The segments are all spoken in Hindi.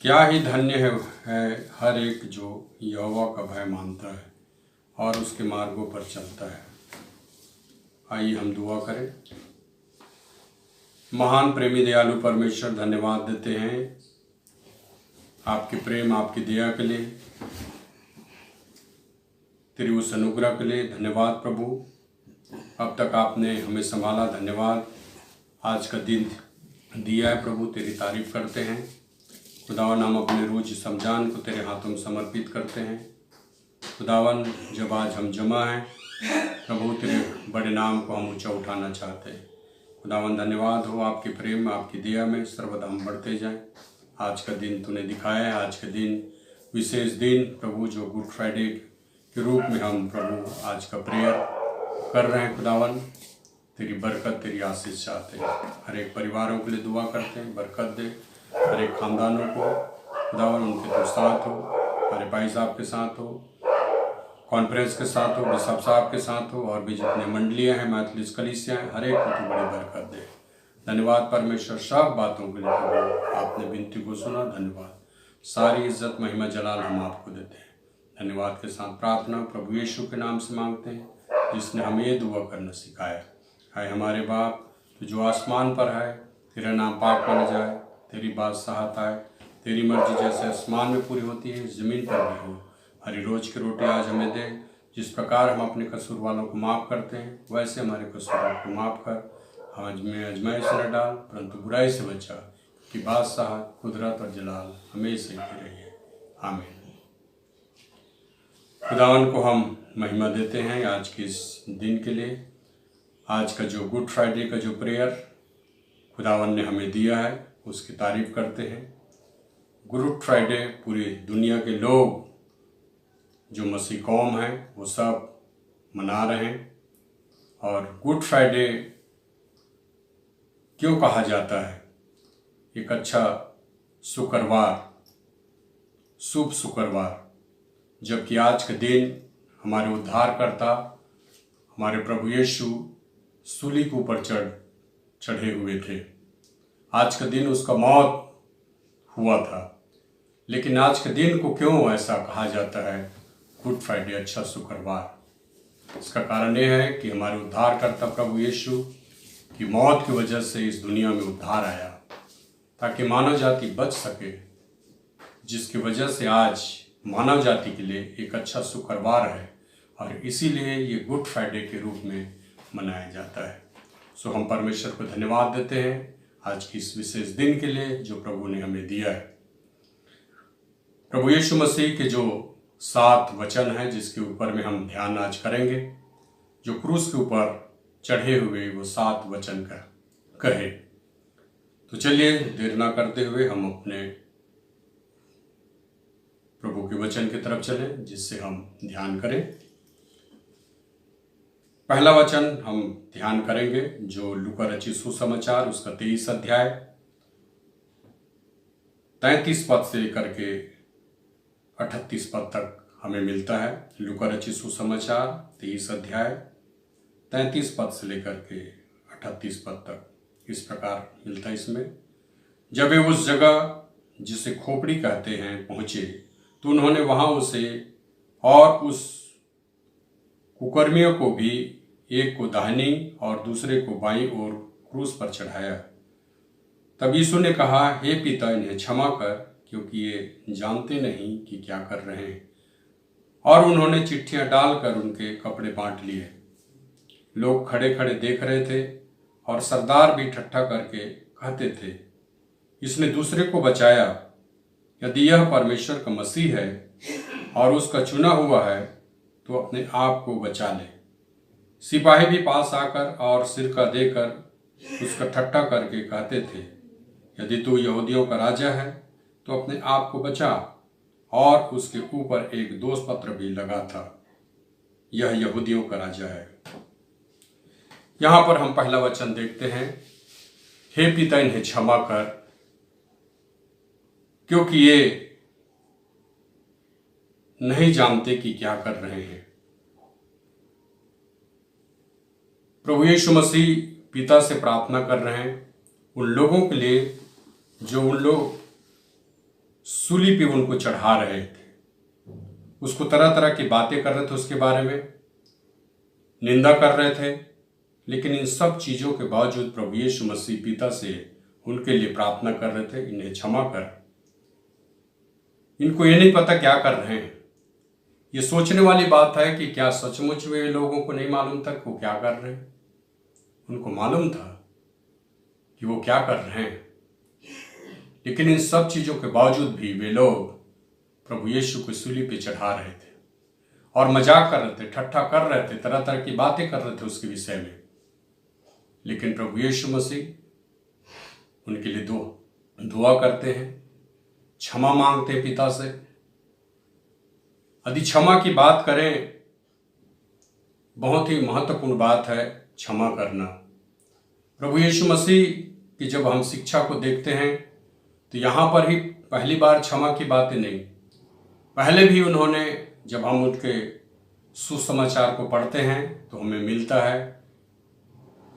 क्या ही धन्य है हर एक जो यहोवा का भय मानता है और उसके मार्गों पर चलता है। आइए हम दुआ करें। महान प्रेमी दयालु परमेश्वर, धन्यवाद देते हैं आपके प्रेम, आपकी दया के लिए, तेरी उस अनुग्रह के लिए धन्यवाद प्रभु। अब तक आपने हमें संभाला, धन्यवाद। आज का दिन दिया है प्रभु, तेरी तारीफ करते हैं। खुदावन, हम अपने रोज समझान को तेरे हाथों में समर्पित करते हैं। खुदावन, जब आज हम जमा हैं प्रभु, तेरे बड़े नाम को हम ऊंचा उठाना चाहते हैं। खुदावन, धन्यवाद हो आपके प्रेम, आपकी दया में सर्वदा हम बढ़ते जाएं। आज का दिन तूने दिखाया है, आज का दिन विशेष दिन प्रभु, जो गुड फ्राइडे के रूप में हम प्रभु आज का प्रेयर कर रहे हैं। खुदावन, तेरी बरकत, तेरी आशीष चाहते हैं। हर एक परिवारों के लिए दुआ करते हैं, बरकत दे हर एक खानदानों को। खुदावन, उनके तो साथ हो, हमारे भाई साहब के साथ हो, कॉन्फ्रेंस के साथ हो, बिशप साहब के साथ हो, और भी जितने मंडलियाँ हैं, मैथलिस्ट कलीसियाँ हैं, हर एक को तू बड़ी बरकत दे। धन्यवाद परमेश्वर, सब बातों के लिए प्रभु, आपने विनती को सुना। धन्यवाद, सारी इज्जत महिमा जलाल हम आपको देते हैं। धन्यवाद के साथ प्रार्थना प्रभु यीशु के नाम से मांगते हैं, जिसने हमें ये दुआ करना सिखाया। हाय हमारे बाप, तो जो आसमान पर है, तेरा नाम पाक माना जाए, तेरी बादशाहत आए, तेरी मर्जी जैसे आसमान में पूरी होती है ज़मीन पर भी हो। हरी रोज की रोटी आज हमें दे। जिस प्रकार हम अपने कसूर वालों को माफ़ करते हैं, वैसे हमारे कसूरों को माफ़ कर। हमें आजमाइश न डाल, परंतु बुराई से बचा, कि बादशाह, कुदरत और जलाल हमेशा ही रहिए। आमीन। खुदावन को हम महिमा देते हैं आज के इस दिन के लिए। आज का जो गुड फ्राइडे का जो प्रेयर खुदावन ने हमें दिया है, उसकी तारीफ करते हैं। गुड फ्राइडे पूरी दुनिया के लोग जो मसीह कौम है वो सब मना रहे हैं। और गुड फ्राइडे क्यों कहा जाता है? एक अच्छा शुक्रवार, शुभ शुक्रवार, जबकि आज के दिन हमारे उद्धारकर्ता, हमारे प्रभु यीशु सूली के ऊपर चढ़े हुए थे। आज का दिन उसका मौत हुआ था। लेकिन आज के दिन को क्यों ऐसा कहा जाता है गुड फ्राइडे, अच्छा शुक्रवार? इसका कारण यह है कि हमारे उद्धारकर्ता प्रभु यीशु की मौत की वजह से इस दुनिया में उद्धार आया, ताकि मानव जाति बच सके, जिसकी वजह से आज मानव जाति के लिए एक अच्छा शुक्रवार है, और इसीलिए ये गुड फ्राइडे के रूप में मनाया जाता है। सो हम परमेश्वर को धन्यवाद देते हैं आज की इस विशेष दिन के लिए जो प्रभु ने हमें दिया है। प्रभु यीशु मसीह के जो 7 वचन हैं, जिसके ऊपर में हम ध्यान आज करेंगे, जो क्रूस के ऊपर चढ़े हुए वो 7 वचन का कहे। तो चलिए देर ना करते हुए हम अपने प्रभु के वचन की तरफ चलें, जिससे हम ध्यान करें। पहला वचन हम ध्यान करेंगे जो लूका रचित सुसमाचार उसका 23 अध्याय 33 पद से लेकर के 38 पद तक हमें मिलता है। लूका रचित सुसमाचार 23 अध्याय 33 पद से लेकर के 38 पद तक इस प्रकार मिलता है। इसमें जब वे उस जगह जिसे खोपड़ी कहते हैं पहुंचे, तो उन्होंने वहां उसे और उस कुकर्मियों को भी, एक को दाहिनी और दूसरे को बाईं ओर क्रूस पर चढ़ाया। तब यीशु ने कहा, हे पिता, इन्हें क्षमा कर, क्योंकि ये जानते नहीं कि क्या कर रहे हैं। और उन्होंने चिट्ठियां डालकर उनके कपड़े बांट लिए। लोग खड़े खड़े देख रहे थे, और सरदार भी ठट्ठा करके कहते थे, इसने दूसरे को बचाया। यदि यह परमेश्वर का मसीह है और उसका चुना हुआ है, तो अपने आप को बचा ले। सिपाही भी पास आकर और सिरका देकर उसका ठट्ठा करके कहते थे, यदि तू यहूदियों का राजा है तो अपने आप को बचा। और उसके ऊपर एक दोष पत्र भी लगा था, यह यहूदियों का राजा है। यहां पर हम पहला वचन देखते हैं, हे पिता, इन्हें क्षमा कर, क्योंकि ये नहीं जानते कि क्या कर रहे हैं। प्रभु यीशु मसीह पिता से प्रार्थना कर रहे हैं उन लोगों के लिए जो उन लोग सूली पे उनको चढ़ा रहे थे, उसको तरह तरह की बातें कर रहे थे, उसके बारे में निंदा कर रहे थे। लेकिन इन सब चीज़ों के बावजूद प्रभु यीशु मसीह पिता से उनके लिए प्रार्थना कर रहे थे, इन्हें क्षमा कर। इनको ये नहीं पता क्या कर रहे हैं। ये सोचने वाली बात है कि क्या सचमुच में लोगों को नहीं मालूम था कि वो क्या कर रहे हैं? उनको मालूम था कि वो क्या कर रहे हैं, लेकिन इन सब चीज़ों के बावजूद भी वे लोग प्रभु यीशु को सूली पे चढ़ा रहे थे और मजाक कर रहे थे, ठट्ठा कर रहे थे, तरह तरह की बातें कर रहे थे उसके विषय में। लेकिन प्रभु यीशु मसीह उनके लिए दुआ करते हैं, क्षमा मांगते हैं पिता से। यदि क्षमा की बात करें, बहुत ही महत्वपूर्ण बात है क्षमा करना। प्रभु यीशु मसीह की जब हम शिक्षा को देखते हैं तो यहाँ पर ही पहली बार क्षमा की बातें नहीं, पहले भी उन्होंने, जब हम उनके सुसमाचार को पढ़ते हैं तो हमें मिलता है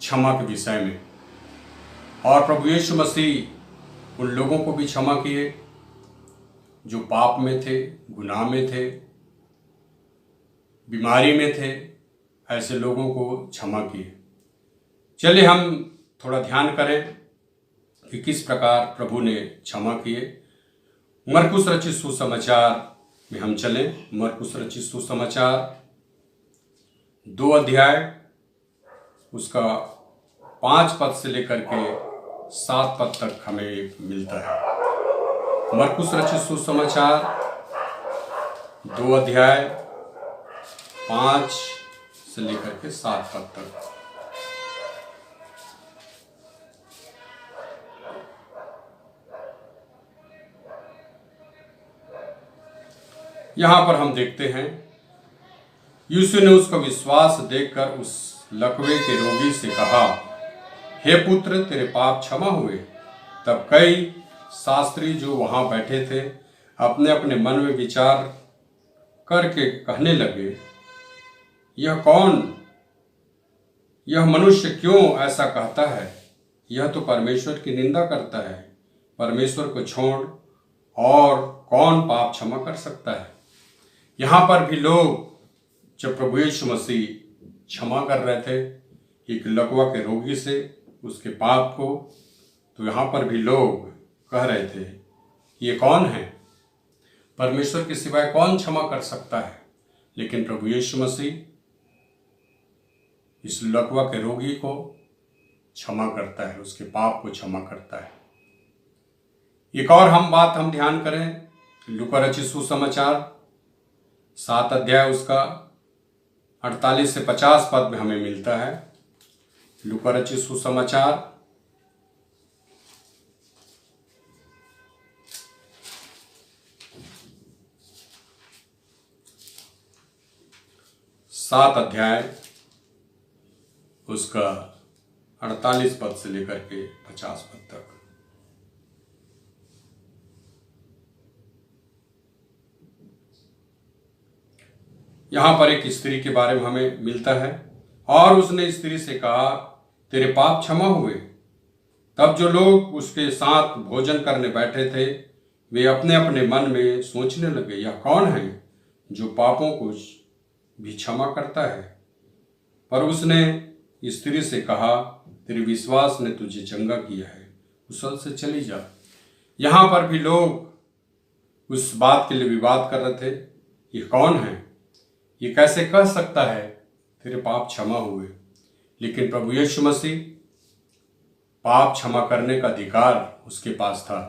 क्षमा के विषय में। और प्रभु यीशु मसीह उन लोगों को भी क्षमा किए जो पाप में थे, गुनाह में थे, बीमारी में थे, ऐसे लोगों को क्षमा किए। चलिए हम थोड़ा ध्यान करें कि किस प्रकार प्रभु ने क्षमा किए। मरकुस रचित सुसमाचार में हम चलें। मरकुस रचित सुसमाचार 2 अध्याय उसका 5 पद से लेकर के 7 पद तक हमें मिलता है। मरकुस रचित सुसमाचार 2 अध्याय 5 से लेकर के 7 पद तक। यहां पर हम देखते हैं, यीशु ने उसका विश्वास देखकर उस लकवे के रोगी से कहा, हे पुत्र, तेरे पाप क्षमा हुए। तब कई शास्त्री जो वहां बैठे थे अपने अपने मन में विचार करके कहने लगे, यह मनुष्य क्यों ऐसा कहता है? यह तो परमेश्वर की निंदा करता है। परमेश्वर को छोड़ और कौन पाप क्षमा कर सकता है? यहाँ पर भी लोग, जब प्रभु यीशु मसीह क्षमा कर रहे थे एक लकवा के रोगी से उसके पाप को, तो यहाँ पर भी लोग कह रहे थे, ये कौन है? परमेश्वर के सिवाय कौन क्षमा कर सकता है? लेकिन प्रभु यीशु मसीह इस लकवा के रोगी को क्षमा करता है, उसके पाप को क्षमा करता है। एक और बात हम ध्यान करें, लूका रचित सुसमाचार 7 अध्याय उसका 48 से 50 पद में हमें मिलता है। लूका रचित सुसमाचार 7 अध्याय उसका 48 पद से लेकर के 50 पद तक। यहाँ पर एक स्त्री के बारे में हमें मिलता है, और उसने स्त्री से कहा, तेरे पाप क्षमा हुए। तब जो लोग उसके साथ भोजन करने बैठे थे वे अपने अपने मन में सोचने लगे, यह कौन है जो पापों को भी क्षमा करता है? पर उसने स्त्री से कहा, तेरे विश्वास ने तुझे चंगा किया है, कुशल से चली जा। यहाँ पर भी लोग उस बात के लिए विवाद कर रहे थे, ये कौन है, ये कैसे कह सकता है तेरे पाप क्षमा हुए? लेकिन प्रभु यीशु मसीह, पाप क्षमा करने का अधिकार उसके पास था।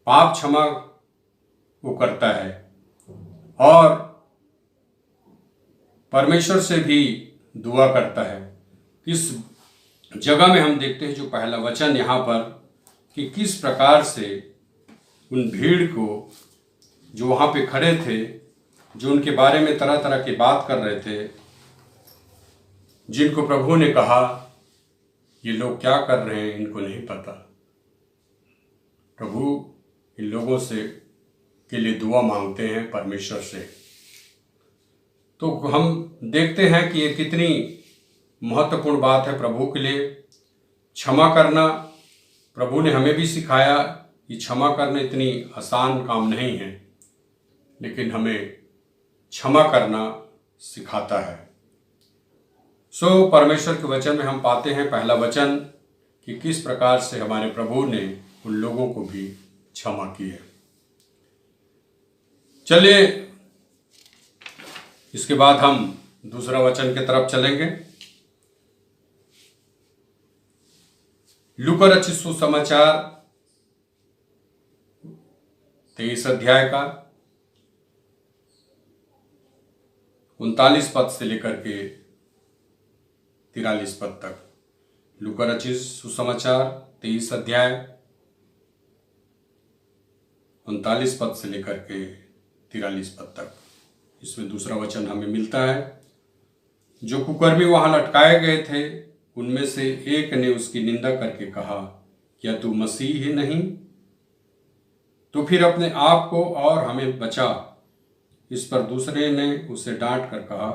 पाप क्षमा वो करता है, और परमेश्वर से भी दुआ करता है। इस जगह में हम देखते हैं जो पहला वचन यहाँ पर, कि किस प्रकार से उन भीड़ को जो वहाँ पे खड़े थे, जो उनके बारे में तरह तरह की बात कर रहे थे, जिनको प्रभु ने कहा ये लोग क्या कर रहे हैं इनको नहीं पता, प्रभु इन लोगों से के लिए दुआ मांगते हैं परमेश्वर से। तो हम देखते हैं कि ये कितनी महत्वपूर्ण बात है प्रभु के लिए। क्षमा करना प्रभु ने हमें भी सिखाया ये क्षमा करना इतनी आसान काम नहीं है, लेकिन हमें क्षमा करना सिखाता है। परमेश्वर के वचन में हम पाते हैं, पहला वचन, कि किस प्रकार से हमारे प्रभु ने उन लोगों को भी क्षमा की है। चलिए इसके बाद हम दूसरा वचन की तरफ चलेंगे। लूका रचित सुसमाचार 23 अध्याय का 39 पद से लेकर के 43 पद तक। लूका रचित सुसमाचार 23 अध्याय 39 पद से लेकर के 43 पद तक। इसमें दूसरा वचन हमें मिलता है, जो कुकर्मी वहां लटकाए गए थे उनमें से एक ने उसकी निंदा करके कहा, क्या तू मसीह ही नहीं? तो फिर अपने आप को और हमें बचा। इस पर दूसरे ने उसे डांट कर कहा,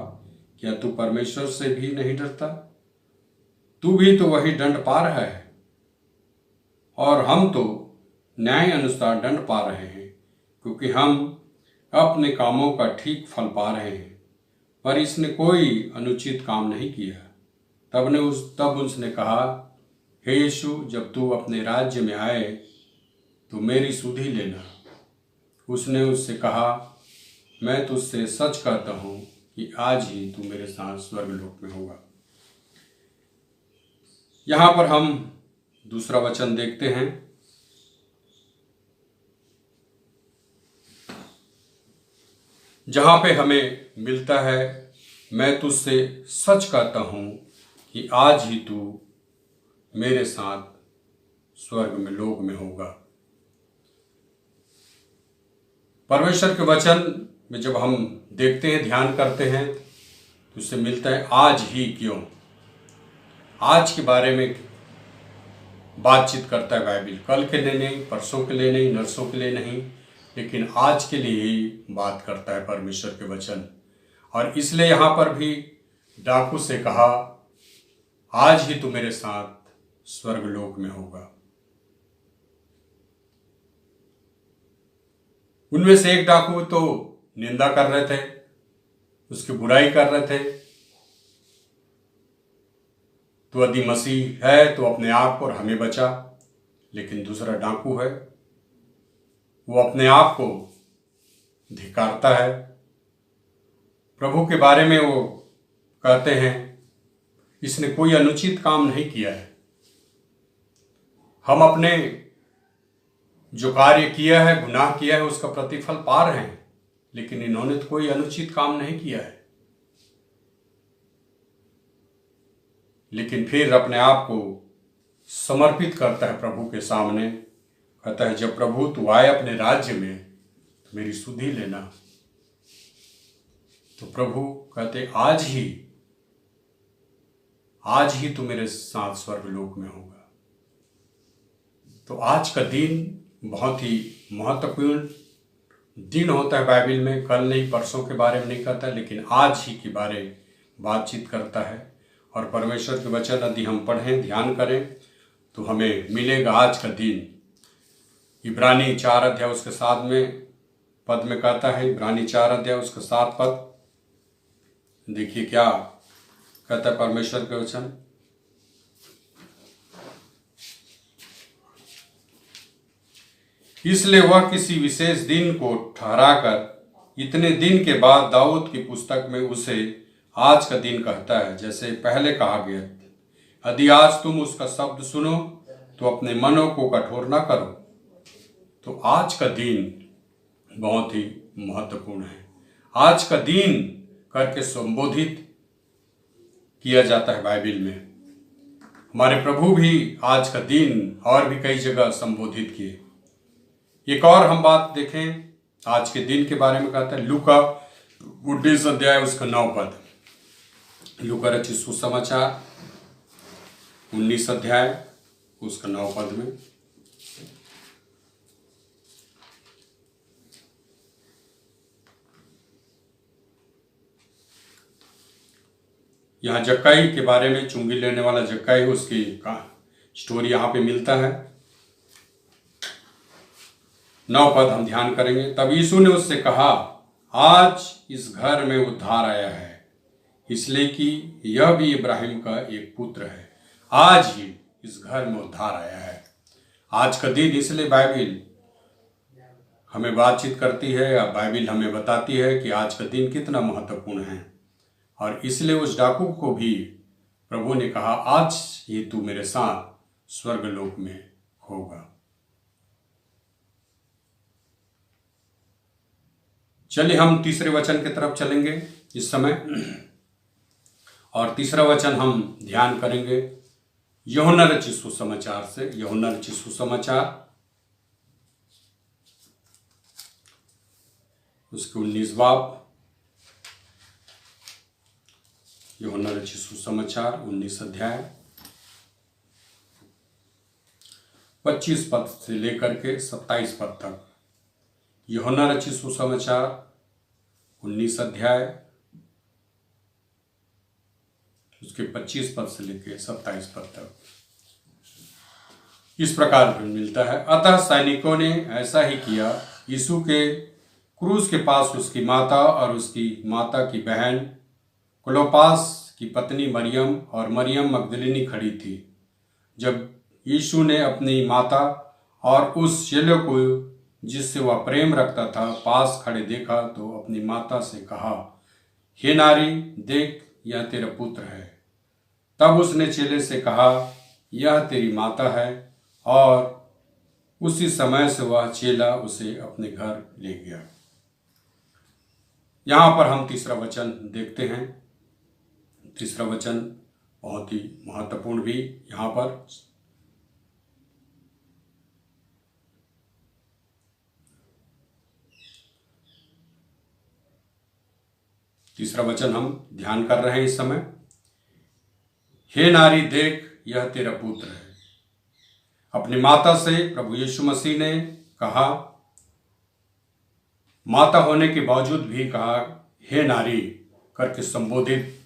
क्या तू परमेश्वर से भी नहीं डरता? तू भी तो वही दंड पा रहा है, और हम तो न्याय अनुसार दंड पा रहे हैं, क्योंकि हम अपने कामों का ठीक फल पा रहे हैं। पर इसने कोई अनुचित काम नहीं किया। तब उसने कहा, हे यीशु, जब तू अपने राज्य में आए तो मेरी सुधि लेना। उसने उससे कहा, मैं तुझसे सच कहता हूं कि आज ही तू मेरे साथ स्वर्गलोक में होगा। यहां पर हम दूसरा वचन देखते हैं, जहां पे हमें मिलता है, मैं तुझसे सच कहता हूं कि आज ही तू मेरे साथ स्वर्ग में लोक में होगा। परमेश्वर के वचन में जब हम देखते हैं, ध्यान करते हैं, तो उससे मिलता है आज ही क्यों। आज के बारे में बातचीत करता है बाइबिल। कल के लिए नहीं, परसों के लिए नहीं, नरसों के लिए नहीं, लेकिन आज के लिए ही बात करता है परमेश्वर के वचन। और इसलिए यहां पर भी डाकू से कहा, आज ही तू मेरे साथ स्वर्गलोक में होगा। उनमें से एक डाकू तो निंदा कर रहे थे, उसकी बुराई कर रहे थे, तू यदि मसीह है तो अपने आप और हमें बचा। लेकिन दूसरा डाकू है, वो अपने आप को धिक्कारता है। प्रभु के बारे में वो कहते हैं, इसने कोई अनुचित काम नहीं किया है। हम अपने जो कार्य किया है, गुनाह किया है, उसका प्रतिफल पा रहे हैं, लेकिन इन्होंने तो कोई अनुचित काम नहीं किया है। लेकिन फिर अपने आप को समर्पित करता है प्रभु के सामने, कहता है, जब प्रभु तू आए अपने राज्य में तो मेरी सुधि लेना। तो प्रभु कहते, आज ही तू मेरे साथ स्वर्गलोक में होगा। तो आज का दिन बहुत ही महत्वपूर्ण दिन होता है बाइबिल में। कल नहीं, परसों के बारे में नहीं कहता, लेकिन आज ही के बारे में बातचीत करता है। और परमेश्वर के वचन यदि हम पढ़ें, ध्यान करें, तो हमें मिलेगा आज का दिन। इब्रानी 4 अध्याय उसके 7 में पद में कहता है, इब्रानी 4 अध्याय उसका 7 पद, देखिए क्या कहता है परमेश्वर के वचन। इसलिए वह किसी विशेष दिन को ठहराकर इतने दिन के बाद दाऊद की पुस्तक में उसे आज का दिन कहता है, जैसे पहले कहा गया, यदि आज तुम उसका शब्द सुनो तो अपने मनों को कठोर न करो। तो आज का दिन बहुत ही महत्वपूर्ण है। आज का दिन करके संबोधित किया जाता है बाइबिल में। हमारे प्रभु भी आज का दिन और भी कई जगह संबोधित किए। एक और हम बात देखें, आज के दिन के बारे में कहता है लूका 19 अध्याय उसका 9 पद। लूका रचित सुसमाचार 19 अध्याय उसका 9 पद में, यहाँ जक्काई के बारे में, चुंगी लेने वाला जक्काई, उसकी स्टोरी यहाँ पे मिलता है। 9 पद हम ध्यान करेंगे। तब यीशु ने उससे कहा, आज इस घर में उद्धार आया है, इसलिए कि यह भी इब्राहिम का एक पुत्र है। आज ही इस घर में उद्धार आया है। आज का दिन, इसलिए बाइबिल हमें बातचीत करती है या बाइबिल हमें बताती है कि आज का दिन कितना महत्वपूर्ण है। और इसलिए उस डाकू को भी प्रभु ने कहा, आज ही तू मेरे साथ स्वर्गलोक में होगा। चलिए हम तीसरे वचन की तरफ चलेंगे इस समय। और तीसरा वचन हम ध्यान करेंगे यूहन्ना रचित सुसमाचार से। यूहन्ना रचित सुसमाचार उसके 19 बाब। यूहन्ना रचित सुसमाचार 19 अध्याय 25 पद से लेकर के 27 पद तक। यूहन्ना रचित सुसमाचार 19 अध्याय उसके 25 पद से लेकर 27 पद तक इस प्रकार मिलता है। अतः सैनिकों ने ऐसा ही किया। यीशु के क्रूस के पास उसकी माता और उसकी माता की बहन क्लोपास की पत्नी मरियम और मरियम मगदलिनी खड़ी थी। जब यीशु ने अपनी माता और उस चेले को जिससे वह प्रेम रखता था पास खड़े देखा तो अपनी माता से कहा, हे नारी, देख, यह तेरा पुत्र है। तब उसने चेले से कहा, यह तेरी माता है। और उसी समय से वह चेला उसे अपने घर ले गया। यहाँ पर हम तीसरा वचन देखते हैं। तीसरा वचन बहुत ही महत्वपूर्ण भी यहाँ पर। तीसरा वचन हम ध्यान कर रहे हैं इस समय। हे नारी, देख, यह तेरा पुत्र है। अपनी माता से प्रभु यीशु मसीह ने कहा, माता होने के बावजूद भी कहा हे नारी करके संबोधित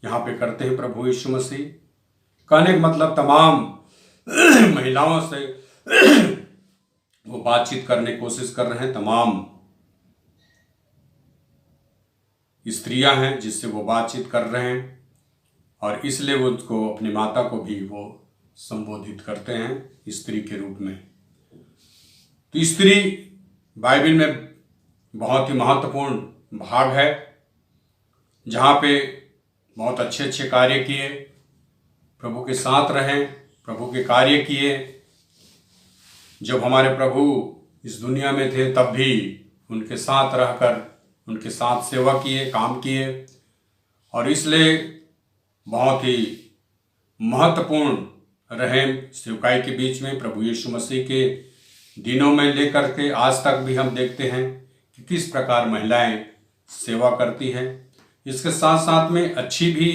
यहाँ पे करते हैं प्रभु यीशु मसीह। कहने का मतलब तमाम महिलाओं से वो बातचीत करने की कोशिश कर रहे हैं। तमाम स्त्रियां हैं जिससे वो बातचीत कर रहे हैं और इसलिए वो उसको अपनी माता को भी वो संबोधित करते हैं स्त्री के रूप में। तो स्त्री बाइबल में बहुत ही महत्वपूर्ण भाग है, जहाँ पे बहुत अच्छे अच्छे कार्य किए, प्रभु के साथ रहे, प्रभु के कार्य किए। जब हमारे प्रभु इस दुनिया में थे तब भी उनके साथ रहकर उनके साथ सेवा किए, काम किए। और इसलिए बहुत ही महत्वपूर्ण रहे सेवकाई के बीच में। प्रभु यीशु मसीह के दिनों में लेकर के आज तक भी हम देखते हैं कि किस प्रकार महिलाएं सेवा करती हैं। इसके साथ साथ में अच्छी भी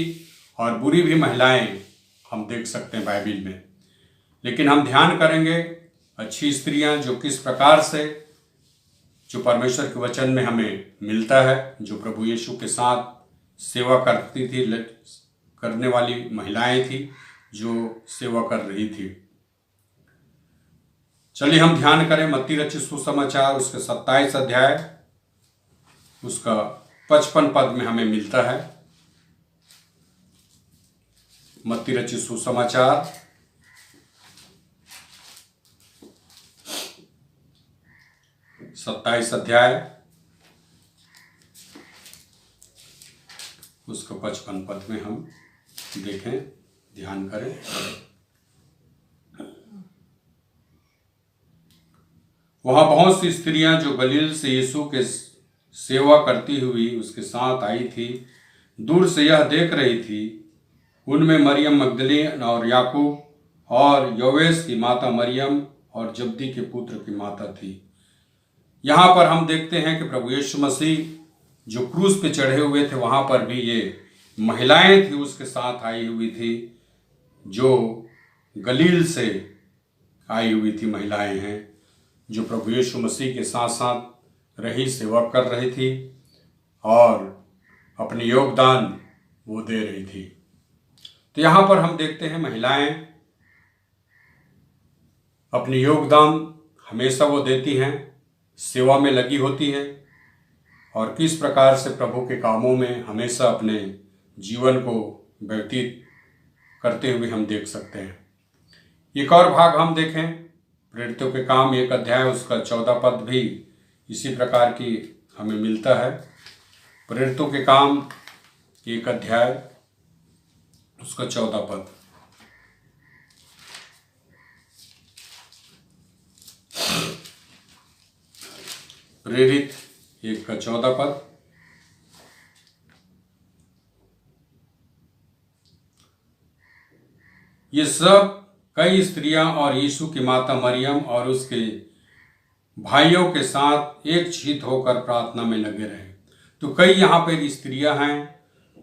और बुरी भी महिलाएं हम देख सकते हैं बाइबिल में। लेकिन हम ध्यान करेंगे अच्छी स्त्रियां जो किस प्रकार से, जो परमेश्वर के वचन में हमें मिलता है, जो प्रभु यीशु के साथ सेवा करती थी, करने वाली महिलाएं थी जो सेवा कर रही थी। चलिए हम ध्यान करें मत्ती रचित सुसमाचार उसके 27 अध्याय उसका 55 पद में हमें मिलता है। मत्ती रचित सुसमाचार 27 अध्याय उसका 55 पद में हम देखें, ध्यान करें। वहां बहुत सी स्त्रियां जो गलील से यीशु के सेवा करती हुई उसके साथ आई थी, दूर से यह देख रही थी। उनमें मरियम मगदलीन और याकूब और योवेस की माता मरियम और जब्दी के पुत्र की माता थी। यहाँ पर हम देखते हैं कि प्रभु यीशु मसीह जो क्रूस पे चढ़े हुए थे, वहां पर भी ये महिलाएं थी उसके साथ आई हुई थी, जो गलील से आई हुई थी महिलाएं हैं, जो प्रभु यीशु मसीह के साथ साथ रही, सेवा कर रही थी और अपनी योगदान वो दे रही थी। तो यहाँ पर हम देखते हैं महिलाएं अपनी योगदान हमेशा वो देती हैं, सेवा में लगी होती हैं और किस प्रकार से प्रभु के कामों में हमेशा अपने जीवन को व्यतीत करते हुए हम देख सकते हैं। एक और भाग हम देखें, प्रेरितों के काम 1 अध्याय उसका 14 पद भी इसी प्रकार की हमें मिलता है। प्रेरितों के काम 1 अध्याय उसका 14 पद। प्रेरित 1 का 14 पद। ये सब कई स्त्रियां और यीशु की माता मरियम और उसके भाइयों के साथ एक चित्त होकर प्रार्थना में लगे रहे। तो कई यहाँ पर स्त्रियां हैं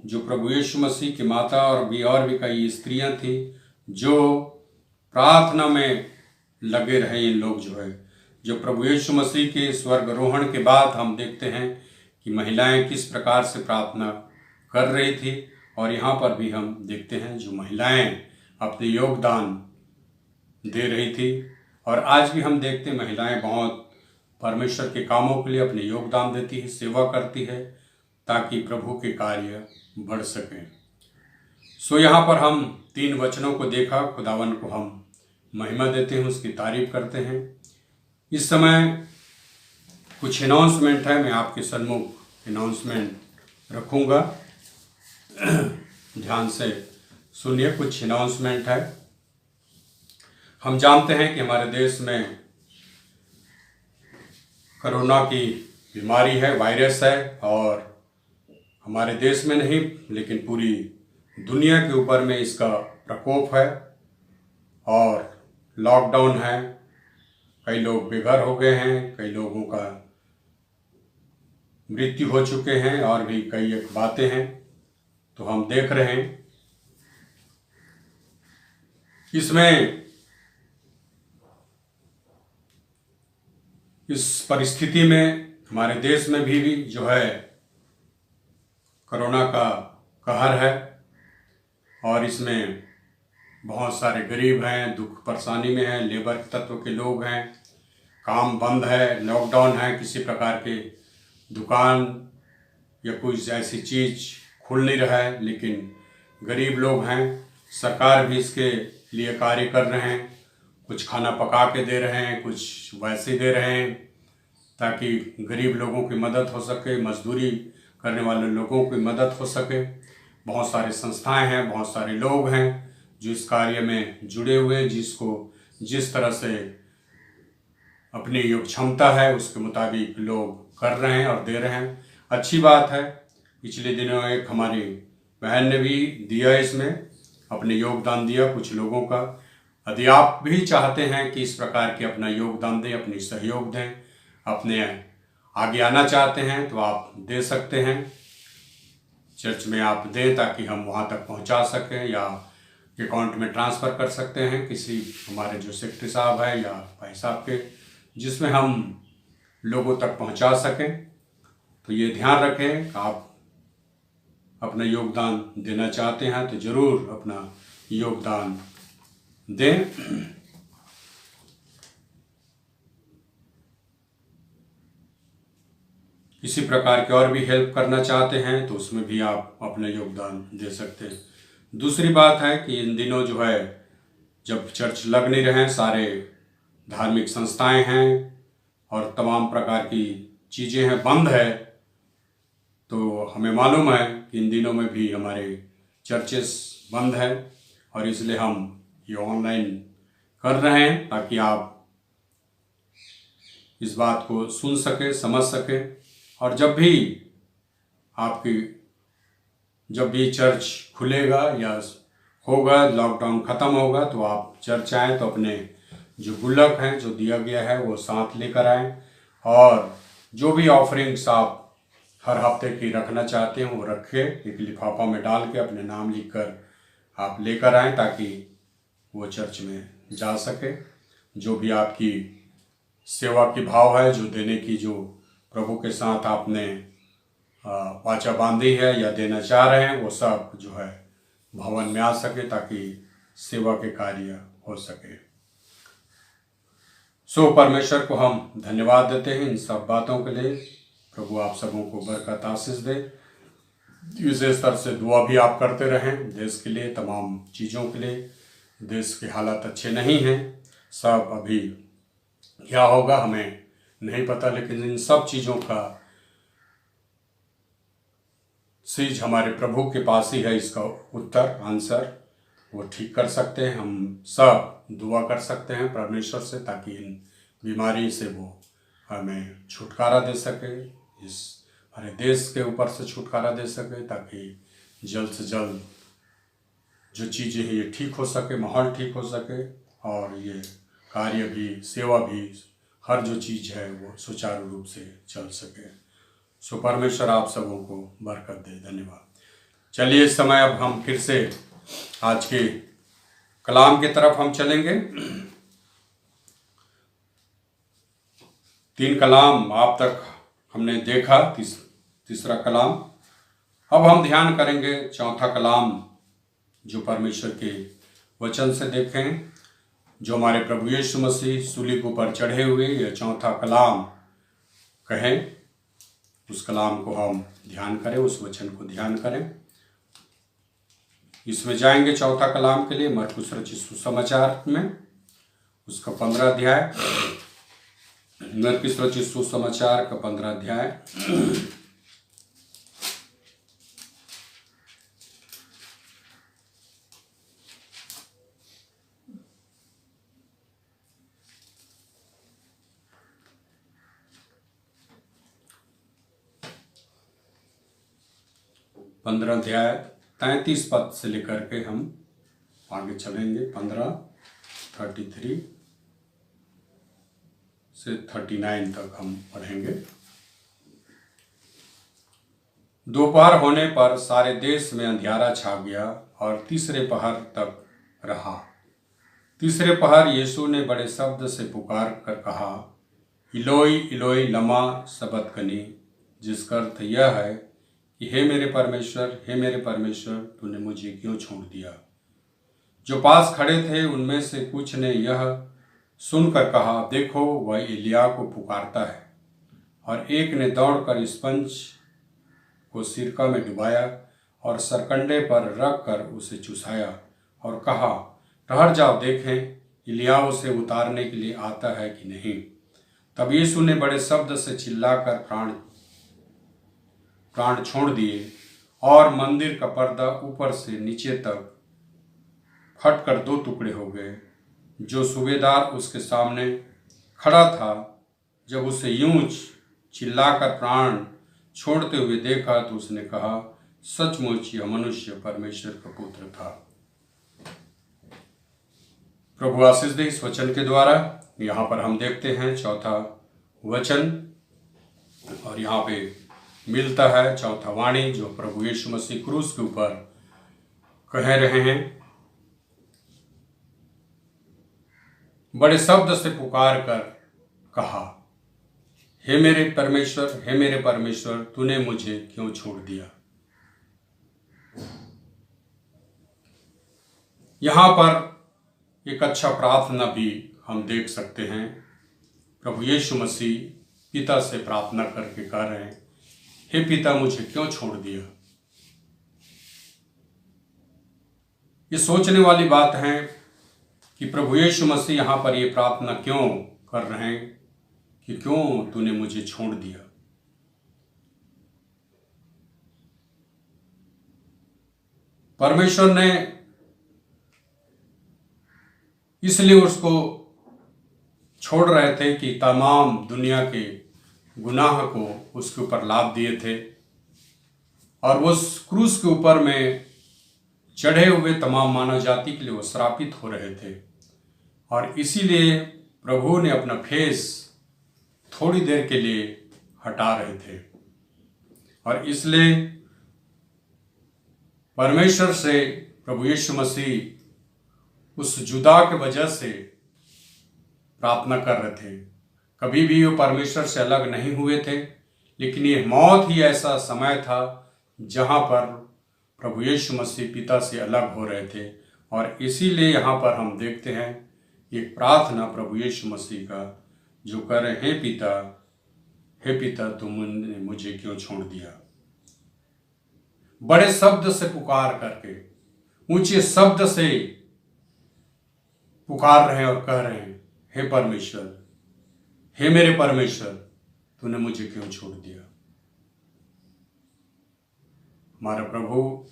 जो प्रभु यीशु मसीह की माता और भी कई स्त्रियां थी जो प्रार्थना में लगे रहे। इन लोग जो प्रभु यीशु मसीह के स्वर्गारोहण के बाद हम देखते हैं कि महिलाएं किस प्रकार से प्रार्थना कर रही थी और यहाँ पर भी हम देखते हैं जो महिलाएं अपने योगदान दे रही थी। और आज भी हम देखते हैं महिलाएं बहुत परमेश्वर के कामों के लिए अपने योगदान देती है, सेवा करती है ताकि प्रभु के कार्य बढ़ सकें। सो यहाँ पर हम 3 वचनों को देखा, खुदावन को हम महिमा देते हैं, उसकी तारीफ करते हैं। इस समय कुछ अनाउंसमेंट है, मैं आपके सन्मुख अनाउंसमेंट रखूँगा, ध्यान से सुनिए। कुछ अनाउंसमेंट है। हम जानते हैं कि हमारे देश में कोरोना की बीमारी है, वायरस है और हमारे देश में नहीं लेकिन पूरी दुनिया के ऊपर में इसका प्रकोप है और लॉकडाउन है। कई लोग बेघर हो गए हैं, कई लोगों का मृत्यु हो चुके हैं और भी कई एक बातें हैं। तो हम देख रहे हैं इसमें इस परिस्थिति में हमारे देश में भी जो है कोरोना का कहर है और इसमें बहुत सारे गरीब हैं, दुख परेशानी में हैं, लेबर तत्व के लोग हैं, काम बंद है, लॉकडाउन है, किसी प्रकार के दुकान या कुछ ऐसी चीज़ खुल नहीं रहा है, लेकिन गरीब लोग हैं। सरकार भी इसके लिए कार्य कर रहे हैं, कुछ खाना पका के दे रहे हैं, कुछ वैसे दे रहे हैं ताकि गरीब लोगों की मदद हो सके, मजदूरी करने वाले लोगों की मदद हो सके। बहुत सारे संस्थाएं हैं, बहुत सारे लोग हैं जो इस कार्य में जुड़े हुए, जिसको जिस तरह से अपनी योग क्षमता है उसके मुताबिक लोग कर रहे हैं और दे रहे हैं। अच्छी बात है। पिछले दिनों एक हमारी बहन ने भी दिया, इसमें अपने योगदान दिया कुछ लोगों का। यदि आप भी चाहते हैं कि इस प्रकार के अपना योगदान दें, अपनी सहयोग दें, अपने आगे आना चाहते हैं तो आप दे सकते हैं। चर्च में आप दें ताकि हम वहाँ तक पहुँचा सकें या अकाउंट में ट्रांसफ़र कर सकते हैं किसी हमारे जो सेक्रेटरी साहब है या भाई साहब के, जिसमें हम लोगों तक पहुँचा सकें। तो ये ध्यान रखें कि आप अपना योगदान देना चाहते हैं तो ज़रूर अपना योगदान दें। इसी प्रकार के और भी हेल्प करना चाहते हैं तो उसमें भी आप अपना योगदान दे सकते हैं। दूसरी बात है कि इन दिनों जो है जब चर्च लग नहीं रहे हैं, सारे धार्मिक संस्थाएं हैं और तमाम प्रकार की चीज़ें हैं, बंद है, तो हमें मालूम है कि इन दिनों में भी हमारे चर्चेस बंद है और इसलिए हम ये ऑनलाइन कर रहे हैं ताकि आप इस बात को सुन सके, समझ सके। और जब भी चर्च खुलेगा या होगा, लॉकडाउन ख़त्म होगा, तो आप चर्च आएँ तो अपने जो गुल्लक हैं जो दिया गया है वो साथ लेकर आएँ और जो भी ऑफरिंग्स आप हर हफ्ते की रखना चाहते हैं वो रखें, एक लिफाफा में डाल के अपने नाम लिखकर आप लेकर आएँ ताकि वो चर्च में जा सके। जो भी आपकी सेवा की भाव है, जो देने की, जो प्रभु के साथ आपने वाचा बांधी है या देना चाह रहे हैं, वो सब जो है भवन में आ सके ताकि सेवा के कार्य हो सके। सो परमेश्वर को हम धन्यवाद देते हैं इन सब बातों के लिए। प्रभु आप सबों को बरकत आशीष दे। विशेष स्तर से दुआ भी आप करते रहें देश के लिए, तमाम चीज़ों के लिए। देश के हालात अच्छे नहीं हैं, सब अभी क्या होगा हमें नहीं पता, लेकिन इन सब चीज़ों का चीज हमारे प्रभु के पास ही है। इसका उत्तर आंसर वो ठीक कर सकते हैं। हम सब दुआ कर सकते हैं परमेश्वर से ताकि इन बीमारी से वो हमें छुटकारा दे सके, इस हमारे देश के ऊपर से छुटकारा दे सके, ताकि जल्द से जल्द जो चीज़ें हैं ये ठीक हो सके, माहौल ठीक हो सके और ये कार्य भी, सेवा भी, हर जो चीज़ है वो सुचारू रूप से चल सके। सो परमेश्वर आप सबों को बरकत दे। धन्यवाद। चलिए इस समय अब हम फिर से आज के कलाम की तरफ हम चलेंगे। 3 कलाम आप तक हमने देखा, तीसरा कलाम। अब हम ध्यान करेंगे चौथा कलाम जो परमेश्वर के वचन से देखें, जो हमारे प्रभु यीशु मसीह सूली के ऊपर चढ़े हुए यह चौथा कलाम कहें। उस कलाम को हम ध्यान करें, उस वचन को ध्यान करें। इसमें जाएंगे चौथा कलाम के लिए मरकुस रचित सुसमाचार में, उसका 15 अध्याय। मरकुस रचित सुसमाचार का 15 अध्याय। पंद्रह अध्याय 33 पद से लेकर के हम आगे चलेंगे। 33 से 39 तक हम पढ़ेंगे। दोपहर होने पर सारे देश में अंधियारा छा गया और तीसरे पहर तक रहा। तीसरे पहर यीशु ने बड़े शब्द से पुकार कर कहा, इलोई इलोई लमा सबक्तनी, जिसका अर्थ यह है कि हे मेरे परमेश्वर तूने मुझे क्यों छोड़ दिया। जो पास खड़े थे उनमें से कुछ ने यह सुनकर कहा, देखो वह एलिया को पुकारता है। और एक ने दौड़कर स्पंज को सिरका में डुबाया और सरकंडे पर रख कर उसे चुसाया और कहा, ठहर जाओ, देखें एलिया उसे उतारने के लिए आता है कि नहीं। तब यीशु ने बड़े शब्द से चिल्लाकर प्राण छोड़ दिए और मंदिर का पर्दा ऊपर से नीचे तक फटकर 2 टुकड़े हो गए। जो सूबेदार उसके सामने खड़ा था, जब उसे यूं चिल्लाकर प्राण छोड़ते हुए देखा तो उसने कहा, सचमुच यह मनुष्य परमेश्वर का पुत्र था। प्रभु आशीष दे इस वचन के द्वारा। यहाँ पर हम देखते हैं चौथा वचन, और यहाँ पे मिलता है चौथा वाणी जो प्रभु यीशु मसीह क्रूस के ऊपर कह रहे हैं। बड़े शब्द से पुकार कर कहा, हे मेरे परमेश्वर तूने मुझे क्यों छोड़ दिया। यहाँ पर एक अच्छा प्रार्थना भी हम देख सकते हैं। प्रभु यीशु मसीह पिता से प्रार्थना करके कह रहे हैं, हे पिता मुझे क्यों छोड़ दिया। ये सोचने वाली बात है कि प्रभु यीशु मसीह यहाँ पर ये प्रार्थना क्यों कर रहे हैं कि क्यों तूने मुझे छोड़ दिया। परमेश्वर ने इसलिए उसको छोड़ रहे थे कि तमाम दुनिया के गुनाह को उसके ऊपर लाद दिए थे और उस क्रूस के ऊपर में चढ़े हुए तमाम मानव जाति के लिए वो श्रापित हो रहे थे। और इसीलिए प्रभु ने अपना फेस थोड़ी देर के लिए हटा रहे थे और इसलिए परमेश्वर से प्रभु यीशु मसीह उस जुदा के वजह से प्रार्थना कर रहे थे। कभी भी वो परमेश्वर से अलग नहीं हुए थे, लेकिन ये मौत ही ऐसा समय था जहाँ पर प्रभु यीशु मसीह पिता से अलग हो रहे थे। और इसीलिए यहाँ पर हम देखते हैं एक प्रार्थना प्रभु यीशु मसीह का जो कह रहे हे पिता तुमने मुझे क्यों छोड़ दिया। बड़े शब्द से पुकार करके, ऊंचे शब्द से पुकार रहे हैं और कह रहे हैं हे परमेश्वर, हे मेरे परमेश्वर, तूने मुझे क्यों छोड़ दिया। हमारा प्रभु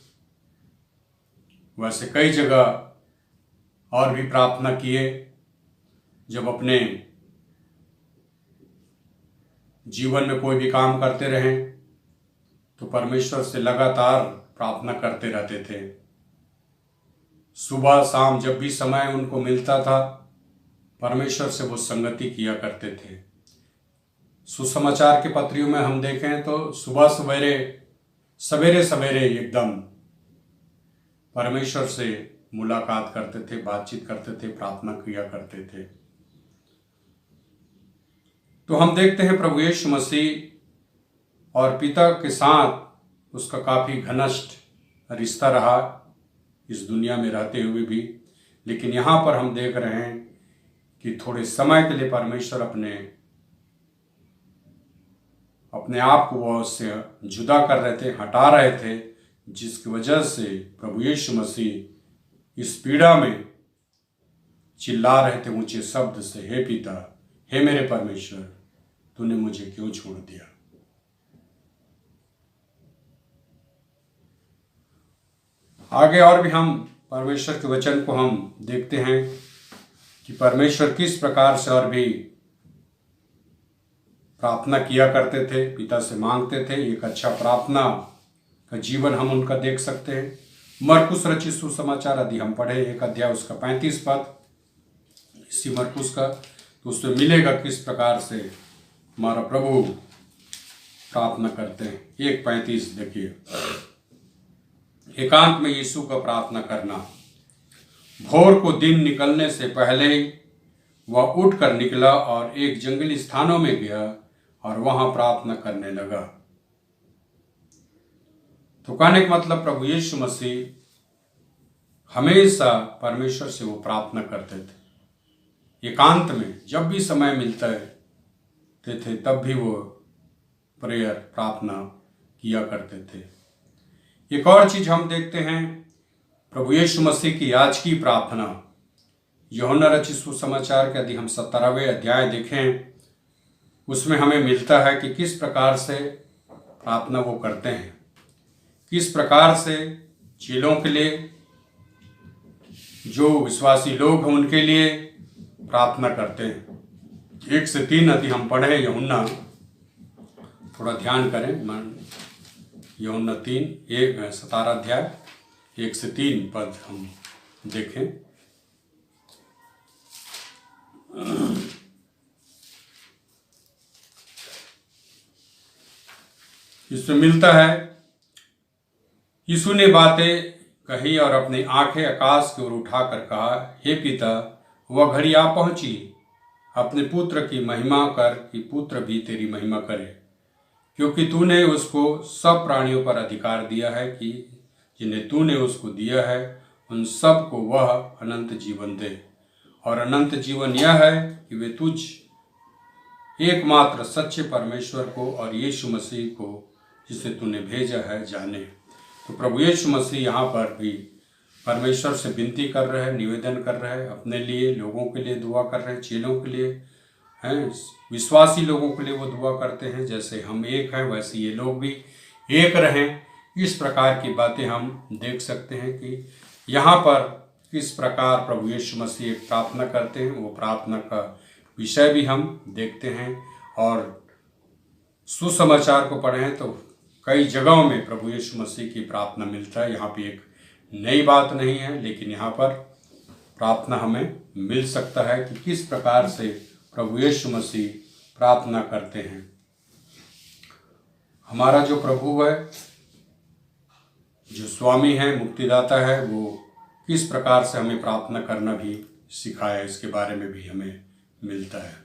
वैसे कई जगह और भी प्रार्थना किए, जब अपने जीवन में कोई भी काम करते रहे तो परमेश्वर से लगातार प्रार्थना करते रहते थे। सुबह शाम जब भी समय उनको मिलता था, परमेश्वर से वो संगति किया करते थे। सुसमाचार के पत्रियों में हम देखें तो सुबह सवेरे सवेरे एकदम परमेश्वर से मुलाकात करते थे, बातचीत करते थे, प्रार्थना किया करते थे। तो हम देखते हैं प्रभु यीशु मसीह और पिता के साथ उसका काफी घनिष्ठ रिश्ता रहा इस दुनिया में रहते हुए भी। लेकिन यहाँ पर हम देख रहे हैं कि थोड़े समय के लिए परमेश्वर अपने आप को वो उससे जुदा कर रहे थे, हटा रहे थे, जिसकी वजह से प्रभु यीशु मसीह इस पीड़ा में चिल्ला रहे थे ऊंचे शब्द से, हे पिता, हे मेरे परमेश्वर, तूने मुझे क्यों छोड़ दिया। आगे और भी हम परमेश्वर के वचन को हम देखते हैं कि परमेश्वर किस प्रकार से और भी प्रार्थना किया करते थे, पिता से मांगते थे। एक अच्छा प्रार्थना का जीवन हम उनका देख सकते हैं। मरकुस रचित सुसमाचार यदि हम पढ़े 1 अध्याय उसका 35 पद इसी मरकुस का, तो उसमें मिलेगा किस प्रकार से हमारा प्रभु प्रार्थना करते हैं। 1:35 देखिए, एकांत में यीशु का प्रार्थना करना। भोर को दिन निकलने से पहले वह उठकर निकला और एक जंगली स्थानों में गया और वहां प्रार्थना करने लगा। तो कहने का मतलब प्रभु यीशु मसीह हमेशा परमेश्वर से वो प्रार्थना करते थे। एकांत में जब भी समय मिलता थे तब भी वो प्रेयर प्रार्थना किया करते थे। एक और चीज हम देखते हैं प्रभु यीशु मसीह की आज की प्रार्थना। यूहन्ना रचित सुसमाचार के यदि हम 17वें अध्याय देखें, उसमें हमें मिलता है कि किस प्रकार से प्रार्थना वो करते हैं, किस प्रकार से चेलों के लिए, जो विश्वासी लोग हैं उनके लिए प्रार्थना करते हैं। 1 से 3 यदि हम पढ़े यूहन्ना, थोड़ा ध्यान करें, यूहन्ना 17 अध्याय 1 से 3 पद हम देखें। इसमें मिलता है, यीशु ने बातें कही और अपनी आंखें आकाश की ओर उठाकर कहा, हे पिता, वह घड़ी आ पहुंची, अपने पुत्र की महिमा कर कि पुत्र भी तेरी महिमा करे, क्योंकि तूने उसको सब प्राणियों पर अधिकार दिया है कि जिन्हें तूने उसको दिया है उन सब को वह अनंत जीवन दे। और अनंत जीवन यह है कि वे तुझ एकमात्र सच्चे परमेश्वर को और यीशु मसीह को जिसे तूने भेजा है जाने। तो प्रभु यीशु मसीह यहाँ पर भी परमेश्वर से विनती कर रहे हैं, निवेदन कर रहे हैं, अपने लिए, लोगों के लिए दुआ कर रहे हैं, चेलों के लिए हैं, विश्वासी लोगों के लिए वो दुआ करते हैं। जैसे हम एक हैं वैसे ये लोग भी एक रहें। इस प्रकार की बातें हम देख सकते हैं कि यहाँ पर किस प्रकार प्रभु यीशु मसीह एक प्रार्थना करते हैं। वो प्रार्थना का विषय भी हम देखते हैं और सुसमाचार को पढ़ें तो कई जगहों में प्रभु यीशु मसीह की प्रार्थना मिलता है। यहाँ पे एक नई बात नहीं है, लेकिन यहाँ पर प्रार्थना हमें मिल सकता है कि किस प्रकार से प्रभु यीशु मसीह प्रार्थना करते हैं। हमारा जो प्रभु है, जो स्वामी है, मुक्तिदाता है, वो किस प्रकार से हमें प्रार्थना करना भी सिखाया, इसके बारे में भी हमें मिलता है।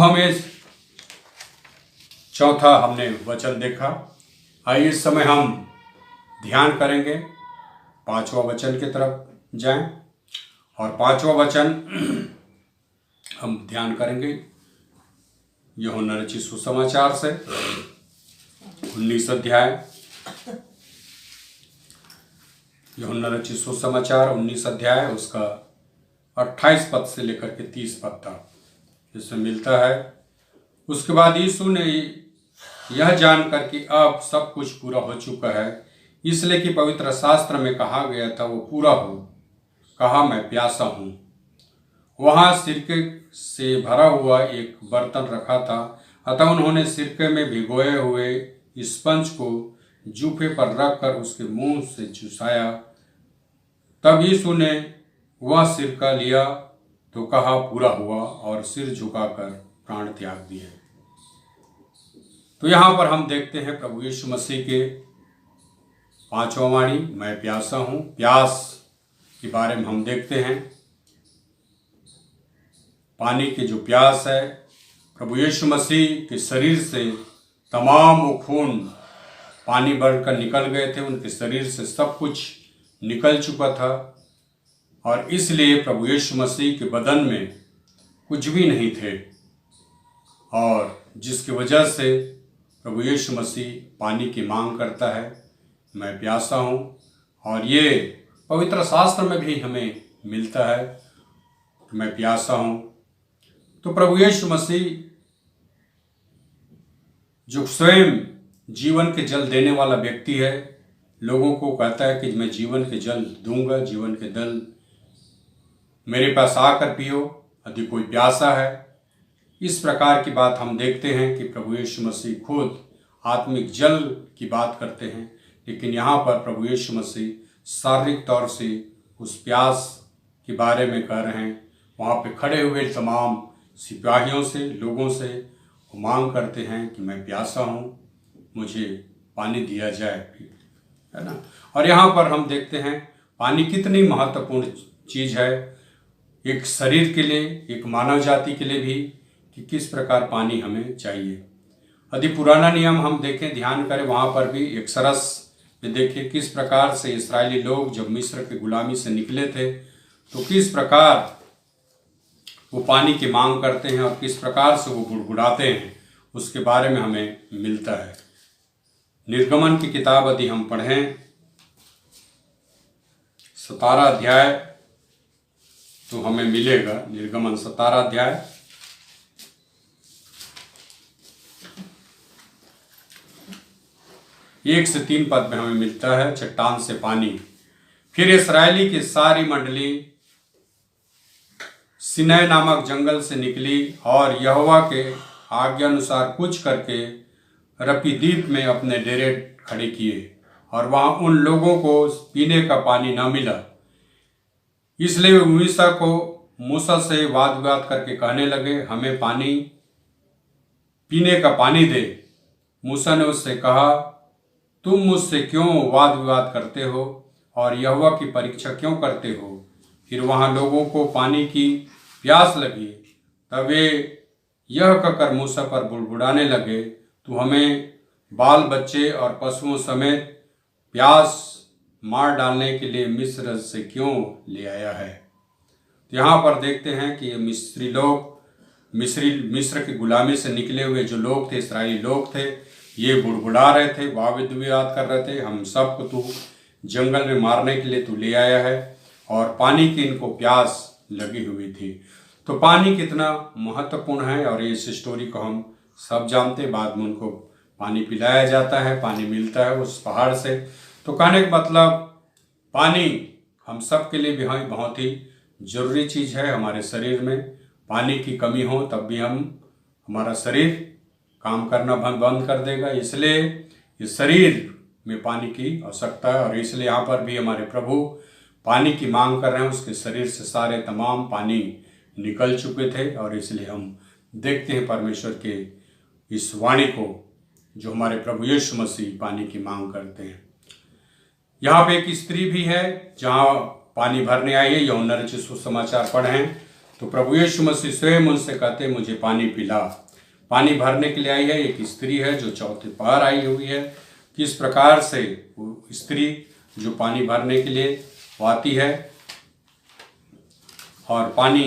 हमें चौथा हमने वचन देखा। आइए इस समय हम ध्यान करेंगे, 5वां वचन की तरफ जाएं। और 5वां वचन हम ध्यान करेंगे यूहन्ना रचित सुसमाचार से 19 अध्याय। यूहन्ना रचित सुसमाचार 19 अध्याय उसका 28 पद से लेकर के 30 पद तक इसमें मिलता है। उसके बाद यीशु ने यह जानकर कि अब सब कुछ पूरा हो चुका है, इसलिए कि पवित्र शास्त्र में कहा गया था वो पूरा हो, कहा मैं प्यासा हूँ। वहाँ सिरके से भरा हुआ एक बर्तन रखा था, अतः उन्होंने सिरके में भिगोए हुए स्पंज को जूफे पर रखकर उसके मुंह से चुसाया। तब यीशु ने वह सिरका लिया तो कहा पूरा हुआ, और सिर झुकाकर प्राण त्याग दिए। तो यहाँ पर हम देखते हैं प्रभु यीशु मसीह के 5वां वाणी मैं प्यासा हूँ, प्यास के बारे में हम देखते हैं। पानी की जो प्यास है, प्रभु यीशु मसीह के शरीर से तमाम वो खून पानी भरकर निकल गए थे, उनके शरीर से सब कुछ निकल चुका था, और इसलिए प्रभु यीशु मसीह के बदन में कुछ भी नहीं थे, और जिसकी वजह से प्रभु यीशु मसीह पानी की मांग करता है, मैं प्यासा हूँ। और ये पवित्र शास्त्र में भी हमें मिलता है कि मैं प्यासा हूँ। तो प्रभु यीशु मसीह जो स्वयं जीवन के जल देने वाला व्यक्ति है, लोगों को कहता है कि मैं जीवन के जल दूंगा, जीवन के जल मेरे पास आकर पियो यदि कोई प्यासा है। इस प्रकार की बात हम देखते हैं कि प्रभु यीशु मसीह खुद आत्मिक जल की बात करते हैं, लेकिन यहाँ पर प्रभु यीशु मसीह शारीरिक तौर से उस प्यास के बारे में कह रहे हैं। वहाँ पे खड़े हुए तमाम सिपाहियों से, लोगों से वो मांग करते हैं कि मैं प्यासा हूँ, मुझे पानी दिया जाए, है ना। और यहाँ पर हम देखते हैं पानी कितनी महत्वपूर्ण चीज़ है एक शरीर के लिए, एक मानव जाति के लिए भी, कि किस प्रकार पानी हमें चाहिए। यदि पुराना नियम हम देखें, ध्यान करें, वहाँ पर भी एक्सरस में देखिए किस प्रकार से इस्राएली लोग जब मिस्र की गुलामी से निकले थे तो किस प्रकार वो पानी की मांग करते हैं और किस प्रकार से वो गुड़गुड़ाते हैं, उसके बारे में हमें मिलता है। निर्गमन की किताब यदि हम पढ़ें 17 अध्याय तो हमें मिलेगा, निर्गमन 17 अध्याय 1 से 3 पद में हमें मिलता है, चट्टान से पानी। फिर इस्राएली की सारी मंडली सिनै नामक जंगल से निकली और यहोवा के आज्ञा अनुसार कुछ करके रपीदीप में अपने डेरे खड़े किए, और वहां उन लोगों को पीने का पानी न मिला। इसलिए वे मूसा से वाद विवाद करके कहने लगे, हमें पानी पीने का पानी दे। मूसा ने उससे कहा, तुम मुझसे क्यों वाद विवाद करते हो और यहोवा की परीक्षा क्यों करते हो। फिर वहां लोगों को पानी की प्यास लगी, तब वे यह कहकर मूसा पर बुड़बुड़ाने लगे, तू हमें बाल बच्चे और पशुओं समेत प्यास मार डालने के लिए मिस्र से क्यों ले आया है। तो यहाँ पर देखते हैं कि ये मिस्री लोग, मिस्र की गुलामी से निकले हुए जो लोग थे, इस्राएली लोग थे, ये बुड़बुड़ा रहे थे, वाद विवाद कर रहे थे, हम सबको तू जंगल में मारने के लिए तू ले आया है, और पानी की इनको प्यास लगी हुई थी। तो पानी कितना महत्वपूर्ण है, और इस स्टोरी को हम सब जानते। बाद में उनको पानी पिलाया जाता है, पानी मिलता है उस पहाड़ से। तो कहने का मतलब पानी हम सब के लिए भी बहुत ही जरूरी चीज़ है। हमारे शरीर में पानी की कमी हो तब भी हमारा शरीर काम करना बंद कर देगा, इसलिए इस शरीर में पानी की आवश्यकता है। और इसलिए यहाँ पर भी हमारे प्रभु पानी की मांग कर रहे हैं, उसके शरीर से सारे तमाम पानी निकल चुके थे, और इसलिए हम देखते हैं परमेश्वर के इस वाणी को जो हमारे प्रभु यीशु मसीह पानी की मांग करते हैं। यहाँ पे एक स्त्री भी है जहाँ पानी भरने आई है। यूहन्ना रचित सुसमाचार पढ़ें तो प्रभु यीशु मसीह स्वयं उनसे कहते मुझे पानी पिला। पानी भरने के लिए आई है एक स्त्री है जो चौथे पहर आई हुई है। किस प्रकार से वो स्त्री जो पानी भरने के लिए आती है और पानी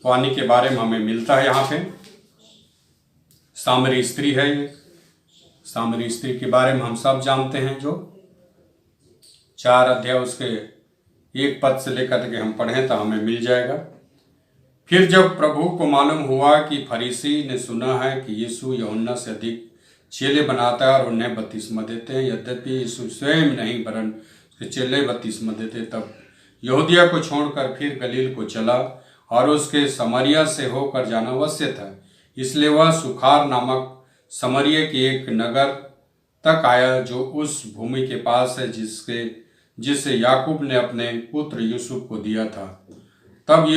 पानी के बारे में हमें मिलता है। यहाँ पे सामरी स्त्री है, ये सामरी स्त्री के बारे में हम सब जानते हैं, जो 4 अध्याय उसके 1 पद से लेकर के हम पढ़ें तो हमें मिल जाएगा। फिर जब प्रभु को मालूम हुआ कि फरीसी ने सुना है कि यीशु यूहन्ना से अधिक चेले बनाता है और उन्हें बपतिस्मा देते हैं, यद्यपि यीशु स्वयं नहीं वरन उसके चेले बपतिस्मा देते, तब यहूदिया को छोड़कर फिर गलील को चला और उसके समरिया से होकर जाना अवश्य था। इसलिए वह सुखार नामक समरिया के एक नगर तक आया जो उस भूमि के पास है जिसे याकूब ने अपने पुत्र यूसुफ को दिया था। तब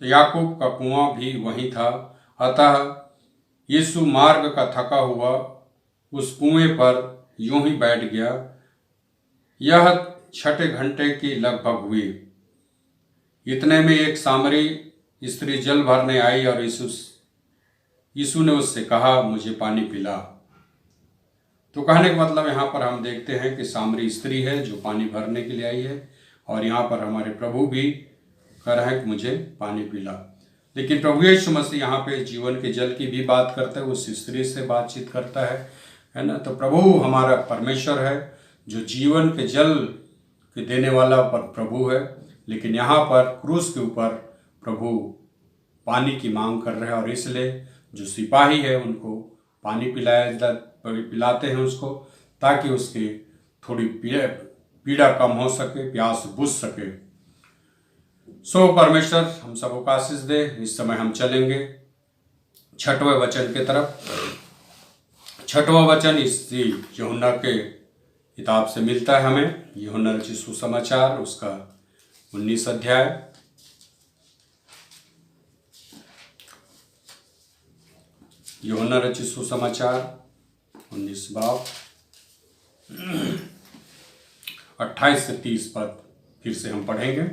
याकूब का कुआं भी वहीं था। अतः यीशु मार्ग का थका हुआ उस कुएं पर यूं ही बैठ गया। यह 6 घंटे की लगभग हुई। इतने में एक सामरी स्त्री जल भरने आई और यीशु ने उससे कहा, मुझे पानी पिला। तो कहने का मतलब यहाँ पर हम देखते हैं कि सामरी स्त्री है जो पानी भरने के लिए आई है, और यहाँ पर हमारे प्रभु भी कह रहे हैं कि मुझे पानी पिला। लेकिन प्रभु यीशु मसीह यहाँ पे जीवन के जल की भी बात करते हैं, उस स्त्री से बातचीत करता है ना। तो प्रभु हमारा परमेश्वर है जो जीवन के जल के देने वाला प्रभु है। लेकिन यहाँ पर क्रूस के ऊपर प्रभु पानी की मांग कर रहे हैं, और इसलिए जो सिपाही है उनको पानी पिलाते हैं उसको, ताकि उसकी थोड़ी पीड़ा कम हो सके, प्यास बुझ सके। सो परमेश्वर हम सबको को आशीष दे। इस समय हम चलेंगे 6वें वचन के तरफ। 6वां वचन इस यूहन्ना के किताब से मिलता है हमें, यूहन्ना रचित सुसमाचार उसका 19 अध्याय। यूहन्ना रचित सुसमाचार 19 बाब 28 से 30 पद फिर से हम पढ़ेंगे।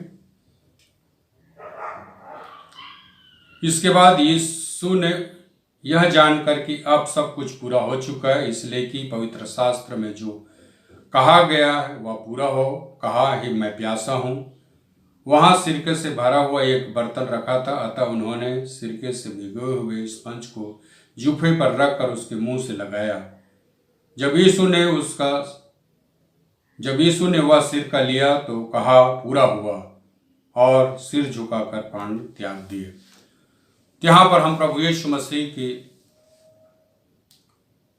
इसके बाद यीशु ने यह जानकर कि अब सब कुछ पूरा हो चुका है, इसलिए कि पवित्र शास्त्र में जो कहा गया है वह पूरा हो, कहा ही मैं प्यासा हूँ। वहां सिरके से भरा हुआ एक बर्तन रखा था, अतः उन्होंने सिरके से भिगोए हुए स्पंज को जूफे पर रखकर उसके मुंह से लगाया। जब यीशु ने वह सिरका लिया तो कहा, पूरा हुआ, और सिर झुकाकर प्राण त्याग दिए। यहाँ पर हम प्रभु यीशु मसीह की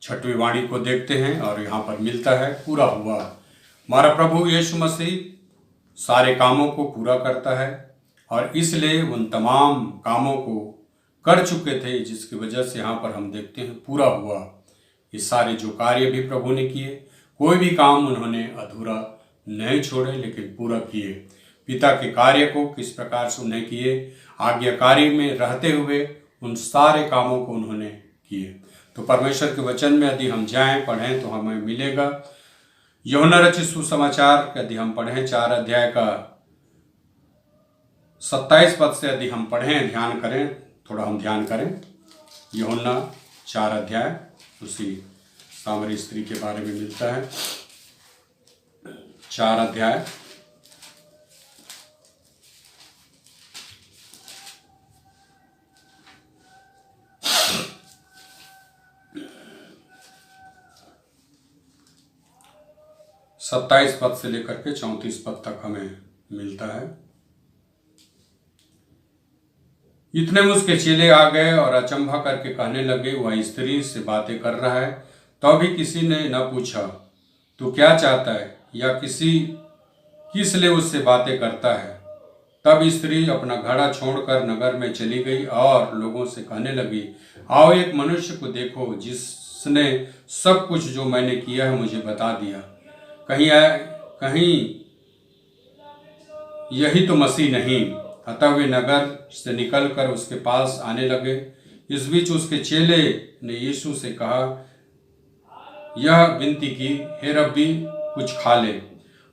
6वीं वाणी को देखते हैं, और यहाँ पर मिलता है पूरा हुआ। हमारा प्रभु यीशु मसीह सारे कामों को पूरा करता है, और इसलिए उन तमाम कामों को कर चुके थे, जिसकी वजह से यहाँ पर हम देखते हैं पूरा हुआ। ये सारे जो कार्य भी प्रभु ने किए, कोई भी काम उन्होंने अधूरा नहीं छोड़े, लेकिन पूरा किए। पिता के कार्य को किस प्रकार से उन्हें किए, आज्ञाकारी में रहते हुए उन सारे कामों को उन्होंने किए। तो परमेश्वर के वचन में यदि हम जाएं, पढ़ें, तो हमें मिलेगा। यूहन्ना रचित सुसमाचार यदि हम पढ़ें 4 अध्याय का 27 पद से यदि हम पढ़ें, ध्यान करें, थोड़ा हम ध्यान करें। यूहन्ना 4 अध्याय उसी सामरी स्त्री के बारे में मिलता है। 4 अध्याय 27 पद से लेकर के 34 पद तक हमें मिलता है। इतने में उसके चेले आ गए और अचंभा करके कहने लगे, वह स्त्री से बातें कर रहा है। तो भी किसी ने न पूछा, तू क्या चाहता है, या किस लिए उससे बातें करता है। तब स्त्री अपना घड़ा छोड़कर नगर में चली गई और लोगों से कहने लगी, आओ एक मनुष्य को देखो जिसने सब कुछ जो मैंने किया है मुझे बता दिया। कहीं यही तो मसीह नहीं। अतः वे नगर से निकलकर उसके पास आने लगे। इस बीच उसके चेले ने यीशु से कहा, यह विनती की, हे रब्बी, कुछ खा ले।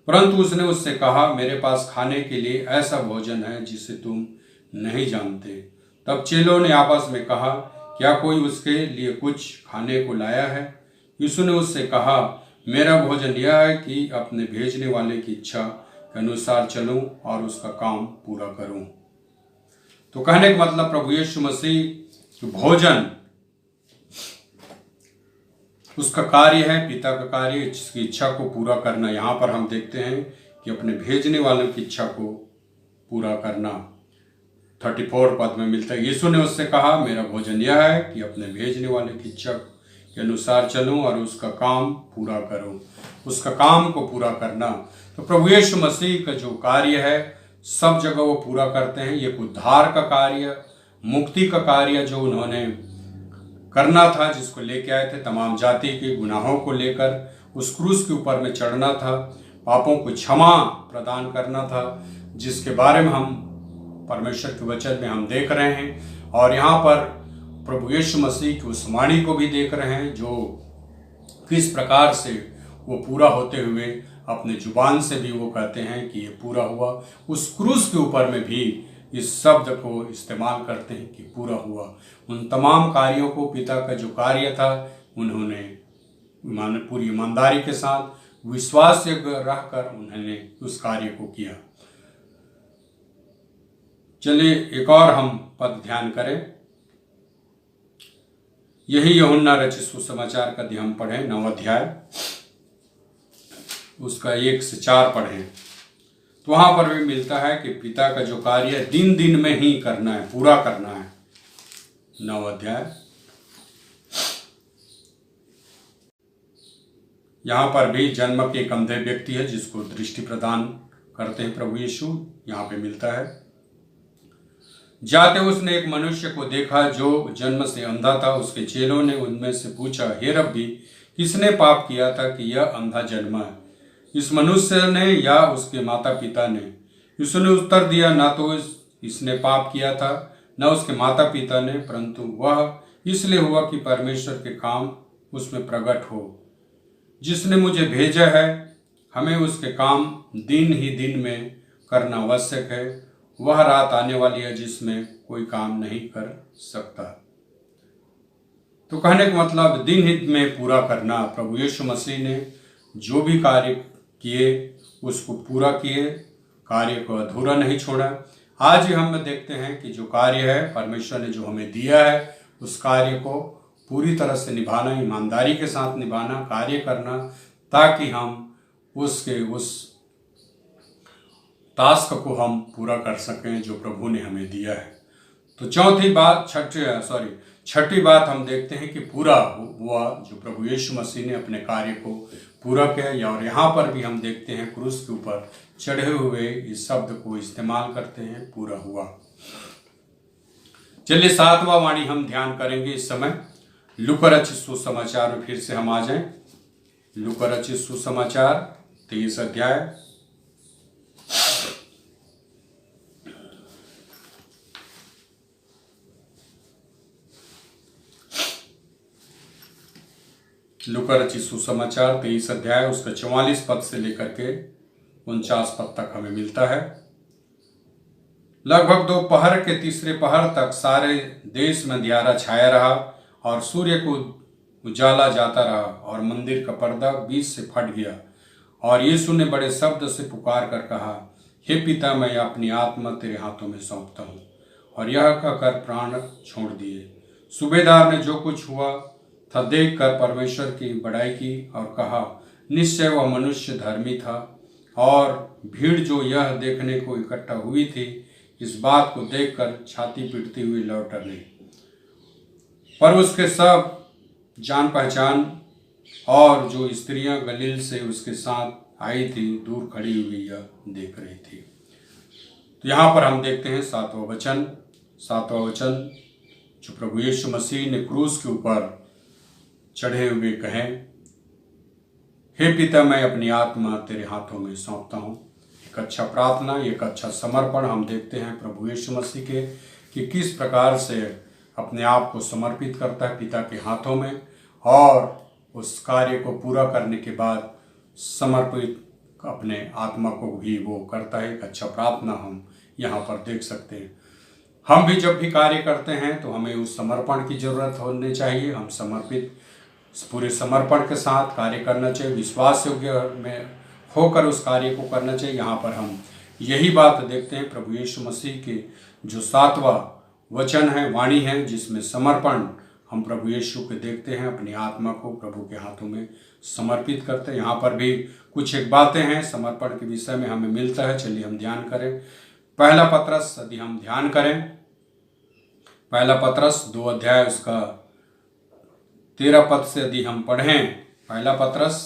परंतु उसने उससे कहा, मेरे पास खाने के लिए ऐसा भोजन है जिसे तुम नहीं जानते। तब चेलों ने आपस में कहा, क्या कोई उसके लिए कुछ खाने को लाया है? यीशु ने उससे कहा, मेरा भोजन यह है कि अपने भेजने वाले की इच्छा के अनुसार चलूं और उसका काम पूरा करूं। तो कहने का मतलब प्रभु यीशु मसीह भोजन उसका कार्य है, पिता का कार्य, जिसकी इच्छा को पूरा करना। यहाँ पर हम देखते हैं कि अपने भेजने वालों की इच्छा को पूरा करना 34 पद में मिलता है। यीशु ने उससे कहा, मेरा भोजन यह है कि अपने भेजने वाले की इच्छा के अनुसार चलूं और उसका काम पूरा करूं। उसका काम को पूरा करना, तो प्रभु यीशु मसीह का जो कार्य है सब जगह वो पूरा करते हैं। ये उद्धार का कार्य, मुक्ति का कार्य जो उन्होंने करना था, जिसको लेके आए थे, तमाम जाति के गुनाहों को लेकर उस क्रूस के ऊपर में चढ़ना था, पापों को क्षमा प्रदान करना था, जिसके बारे में हम परमेश्वर के वचन में हम देख रहे हैं। और यहाँ पर प्रभु यीशु मसीह की उस वाणी को भी देख रहे हैं जो किस प्रकार से वो पूरा होते हुए अपने जुबान से भी वो कहते हैं कि ये पूरा हुआ। उस क्रूस के ऊपर में भी इस शब्द को इस्तेमाल करते हैं कि पूरा हुआ। उन तमाम कार्यों को, पिता का जो कार्य था, उन्होंने पूरी ईमानदारी के साथ विश्वास से रहकर उन्होंने उस कार्य को किया। चलिए एक और हम पद ध्यान करें। यही यूहन्ना रचित सुसमाचार का हम पढ़ें 9 अध्याय, उसका 1 से 4 पढ़ें, तो वहां पर भी मिलता है कि पिता का जो कार्य दिन दिन में ही करना है, पूरा करना है। 9 अध्याय, यहां पर भी जन्म के एक अंधे व्यक्ति है जिसको दृष्टि प्रदान करते हैं प्रभु यीशु। यहां पे मिलता है, जाते उसने एक मनुष्य को देखा जो जन्म से अंधा था। उसके चेलों ने उनमें से पूछा, हे रब्बी, किसने पाप किया था कि यह अंधा जन्मा है, इस मनुष्य ने या उसके माता पिता ने? यीशु ने उत्तर दिया, ना तो इसने पाप किया था न उसके माता पिता ने, परंतु वह इसलिए हुआ कि परमेश्वर के काम उसमें प्रकट हो। जिसने मुझे भेजा है, हमें उसके काम दिन ही दिन में करना आवश्यक है। वह रात आने वाली है जिसमें कोई काम नहीं कर सकता। तो कहने का मतलब दिन ही में पूरा करना। प्रभु यीशु मसीह ने जो भी कार्य किए उसको पूरा किए, कार्य को अधूरा नहीं छोड़ा। आज ही हम देखते हैं कि जो कार्य है परमेश्वर ने जो हमें दिया है, उस कार्य को पूरी तरह से निभाना, ईमानदारी के साथ निभाना, कार्य करना, ताकि हम उसके उस टास्क को हम पूरा कर सकें जो प्रभु ने हमें दिया है। तो छठी बात हम देखते हैं कि पूरा हुआ, जो प्रभु यीशु मसीह ने अपने कार्य को पूरा किया। और यहाँ पर भी हम देखते हैं क्रूस के ऊपर चढ़े हुए इस शब्द को इस्तेमाल करते हैं, पूरा हुआ। चलिए 7वां वाणी हम ध्यान करेंगे इस समय। लूका रचित सुसमाचार में फिर से हम आ जाएं। लूका रचित सुसमाचार 23 अध्याय, लूका रचित सुसमाचार 23 अध्याय, उसका 44 पद से लेकर के 49 पद तक हमें मिलता है। लगभग दोपहर के तीसरे पहर तक सारे देश में अंधियारा छाया रहा और सूर्य को उजाला जाता रहा और मंदिर का पर्दा बीच से फट गया। और यीशु ने बड़े शब्द से पुकार कर कहा, हे पिता, मैं अपनी आत्मा तेरे हाथों में सौंपता हूँ। और यह कहकर प्राण छोड़ दिए। सूबेदार ने जो कुछ हुआ था देखकर परमेश्वर की बड़ाई की और कहा, निश्चय वह मनुष्य धर्मी था। और भीड़ जो यह देखने को इकट्ठा हुई थी, इस बात को देखकर छाती पीटती हुई लौट गई। पर उसके सब जान पहचान और जो स्त्रियां गलील से उसके साथ आई थी, दूर खड़ी हुई यह देख रही थी। तो यहाँ पर हम देखते हैं 7वां वचन जो प्रभु यीशु मसीह ने क्रूस के ऊपर चढ़े हुए कहे, हे पिता, मैं अपनी आत्मा तेरे हाथों में सौंपता हूँ। एक अच्छा प्रार्थना, एक अच्छा समर्पण हम देखते हैं प्रभु यीशु मसीह के कि किस प्रकार से अपने आप को समर्पित करता है पिता के हाथों में, और उस कार्य को पूरा करने के बाद समर्पित अपने आत्मा को भी वो करता है। एक अच्छा प्रार्थना हम यहाँ पर देख सकते हैं। हम भी जब भी कार्य करते हैं तो हमें उस समर्पण की जरूरत होनी चाहिए। हम समर्पित, पूरे समर्पण के साथ कार्य करना चाहिए, विश्वास योग्य में होकर उस कार्य को करना चाहिए। यहाँ पर हम यही बात देखते हैं प्रभु यीशु मसीह के जो 7वां वचन है, वाणी है, जिसमें समर्पण हम प्रभु यीशु के देखते हैं, अपनी आत्मा को प्रभु के हाथों में समर्पित करते हैं। यहाँ पर भी कुछ एक बातें हैं समर्पण के विषय में हमें मिलता है। चलिए हम ध्यान करें। पहला पत्रस यदि हम ध्यान करें, पहला पत्रस 2 अध्याय उसका 13 पद से यदि हम पढ़ें, पहला पत्रस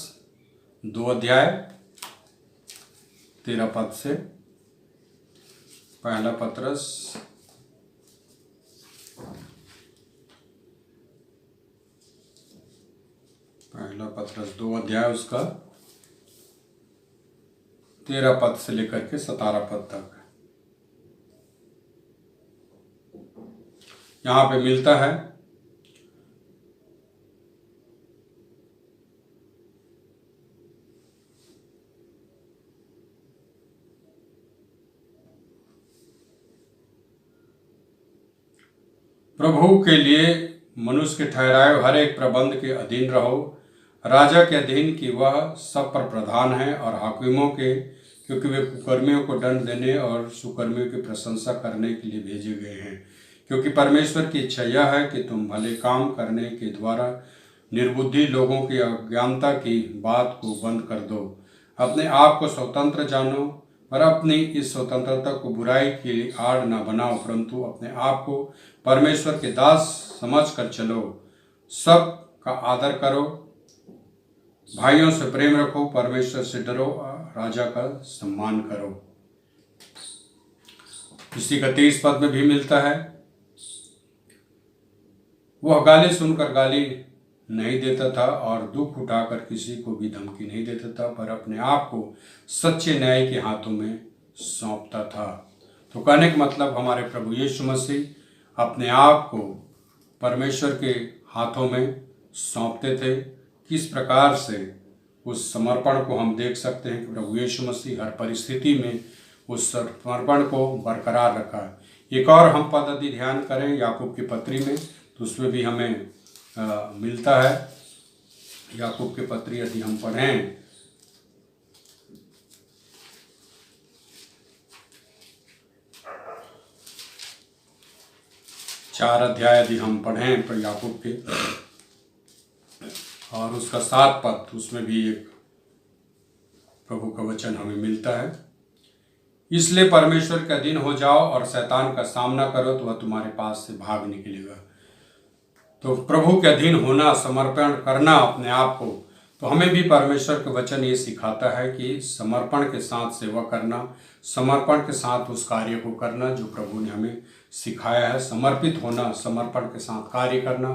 2 अध्याय 13 पद से, पहला पत्रस 2 अध्याय उसका 13 पद से लेकर के 17 पद तक यहाँ पे मिलता है। प्रभु के लिए मनुष्य के ठहराए हर एक प्रबंध के अधीन रहो, राजा के अधीन कि वह सब पर प्रधान है, और हाकिमों के, क्योंकि वे कुकर्मियों को दंड देने और सुकर्मियों की प्रशंसा करने के लिए भेजे गए हैं। क्योंकि परमेश्वर की इच्छा यह है कि तुम भले काम करने के द्वारा निर्बुद्धि लोगों की अज्ञानता की बात को बंद कर दो। अपने आप को स्वतंत्र जानो, पर अपनी इस स्वतंत्रता को बुराई की आड़ न बनाओ, परंतु अपने आप को परमेश्वर के दास समझ कर चलो। सब का आदर करो, भाइयों से प्रेम रखो, परमेश्वर से डरो, राजा का सम्मान करो। इसी का 30 पद में भी मिलता है, वह गाली सुनकर गाली नहीं देता था और दुख उठाकर किसी को भी धमकी नहीं देता था, पर अपने आप को सच्चे न्याय के हाथों में सौंपता था। तो कहने का मतलब हमारे प्रभु यीशु मसीह अपने आप को परमेश्वर के हाथों में सौंपते थे। किस प्रकार से उस समर्पण को हम देख सकते हैं कि प्रभु यीशु मसीह हर परिस्थिति में उस समर्पण को बरकरार रखा। एक और हम पद यदि ध्यान करें याकूब की पत्री में, तो उसमें भी हमें मिलता है। याकूब की पत्री यदि हम पढ़ें, चार अध्याय यदि हम पढ़ें पर याकूब के, और उसका 7 पद, उसमें भी एक प्रभु का वचन हमें मिलता है। इसलिए परमेश्वर के अधीन हो जाओ और शैतान का सामना करो, तो वह तुम्हारे पास से भाग निकलेगा। तो प्रभु के अधीन होना, समर्पण करना अपने आप को, तो हमें भी परमेश्वर का वचन ये सिखाता है कि समर्पण के साथ सेवा करना, समर्पण के साथ उस कार्य को करना जो प्रभु ने हमें सिखाया है। समर्पित होना, समर्पण के साथ कार्य करना,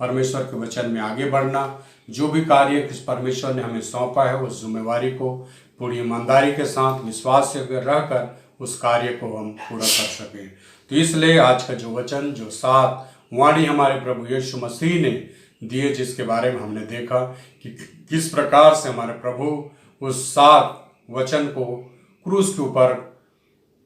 परमेश्वर के वचन में आगे बढ़ना, जो भी कार्य किस परमेश्वर ने हमें सौंपा है उस जिम्मेवारी को पूरी ईमानदारी के साथ विश्वास से रहकर उस कार्य को हम पूरा कर सकें। तो इसलिए आज का जो वचन, जो 7 वाणी हमारे प्रभु यीशु मसीह ने दिए, जिसके बारे में हमने देखा कि किस प्रकार से हमारे प्रभु उस 7 वचन को क्रूस के ऊपर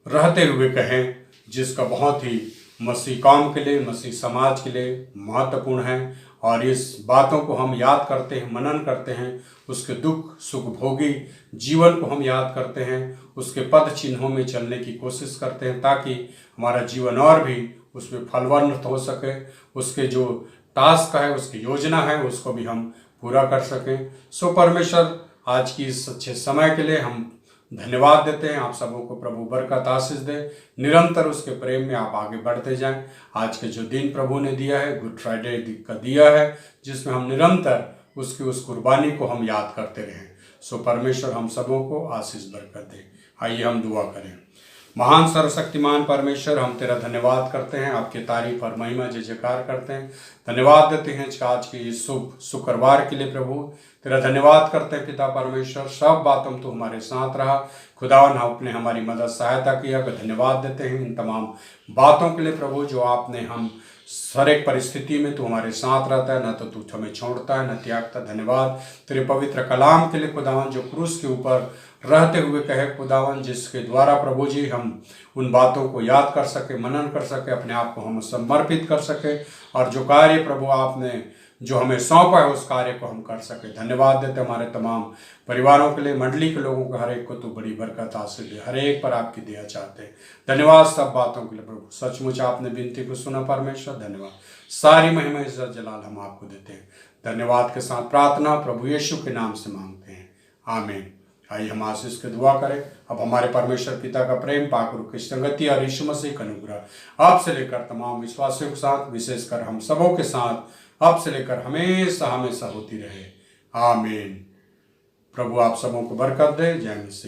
रहते हुए कहें, जिसका बहुत ही मसीह कौम के लिए, मसीह समाज के लिए महत्वपूर्ण है। और इस बातों को हम याद करते हैं, मनन करते हैं, उसके दुख सुख भोगी जीवन को हम याद करते हैं, उसके पद चिन्हों में चलने की कोशिश करते हैं, ताकि हमारा जीवन और भी उसमें फलवंत हो सके, उसके जो टास्क है, उसकी योजना है, उसको भी हम पूरा कर सकें। सो परमेश्वर आज की इस अच्छे समय के लिए हम धन्यवाद देते हैं। आप सबों को प्रभु बरकत आशीष दे, निरंतर उसके प्रेम में आप आगे बढ़ते जाएं। आज के जो दिन प्रभु ने दिया है, गुड फ्राइडे का दिया है, जिसमें हम निरंतर उसकी उस कुर्बानी को हम याद करते रहें। सो परमेश्वर हम सबों को आशीष बरकत दे। आइए हम दुआ करें। महान सर्वशक्तिमान परमेश्वर, हम तेरा धन्यवाद करते हैं, आपकी तारीफ और महिमा जय जयकार करते हैं। धन्यवाद देते हैं आज के इस शुभ शुक्रवार के लिए प्रभु, तेरा धन्यवाद करते हैं पिता परमेश्वर। सब बातों में तो हमारे साथ रहा खुदावन, आपने हमारी मदद सहायता किया, धन्यवाद देते हैं इन तमाम बातों के लिए प्रभु, जो आपने हम हर एक परिस्थिति में तू हमारे साथ रहता है, न तो तू हमें छोड़ता है न त्यागता। धन्यवाद तेरे पवित्र कलाम के लिए खुदावन, जो क्रूस के ऊपर रहते हुए कहे खुदावन, जिसके द्वारा प्रभु जी हम उन बातों को याद कर सके, मनन कर सके, अपने आप को हम समर्पित कर सके, और जो कार्य प्रभु आपने जो हमें सौंपा है उस कार्य को हम कर सके। धन्यवाद देते हमारे तमाम परिवारों के लिए, मंडली के लोगों को, हर एक को तो बड़ी बरकत हासिल दे, हर एक पर आपकी दया चाहते हैं। धन्यवाद सब बातों के लिए प्रभु, सचमुच आपने विनती को सुना परमेश्वर। धन्यवाद, सारी महिमा इज्जत जलाल हम आपको देते हैं। धन्यवाद के साथ प्रार्थना प्रभु यीशु के नाम से मांगते हैं, आमीन। आइए हम आशीष की दुआ करें। अब हमारे परमेश्वर पिता का प्रेम, पाक रूह की संगति और यीशु मसीह का अनुग्रह आप से लेकर तमाम विश्वासियों के साथ, विशेषकर हम सबों के साथ अब से लेकर हमेशा हमेशा होती रहे, आमीन। प्रभु आप सबों को बरकत दे। जय मसीह।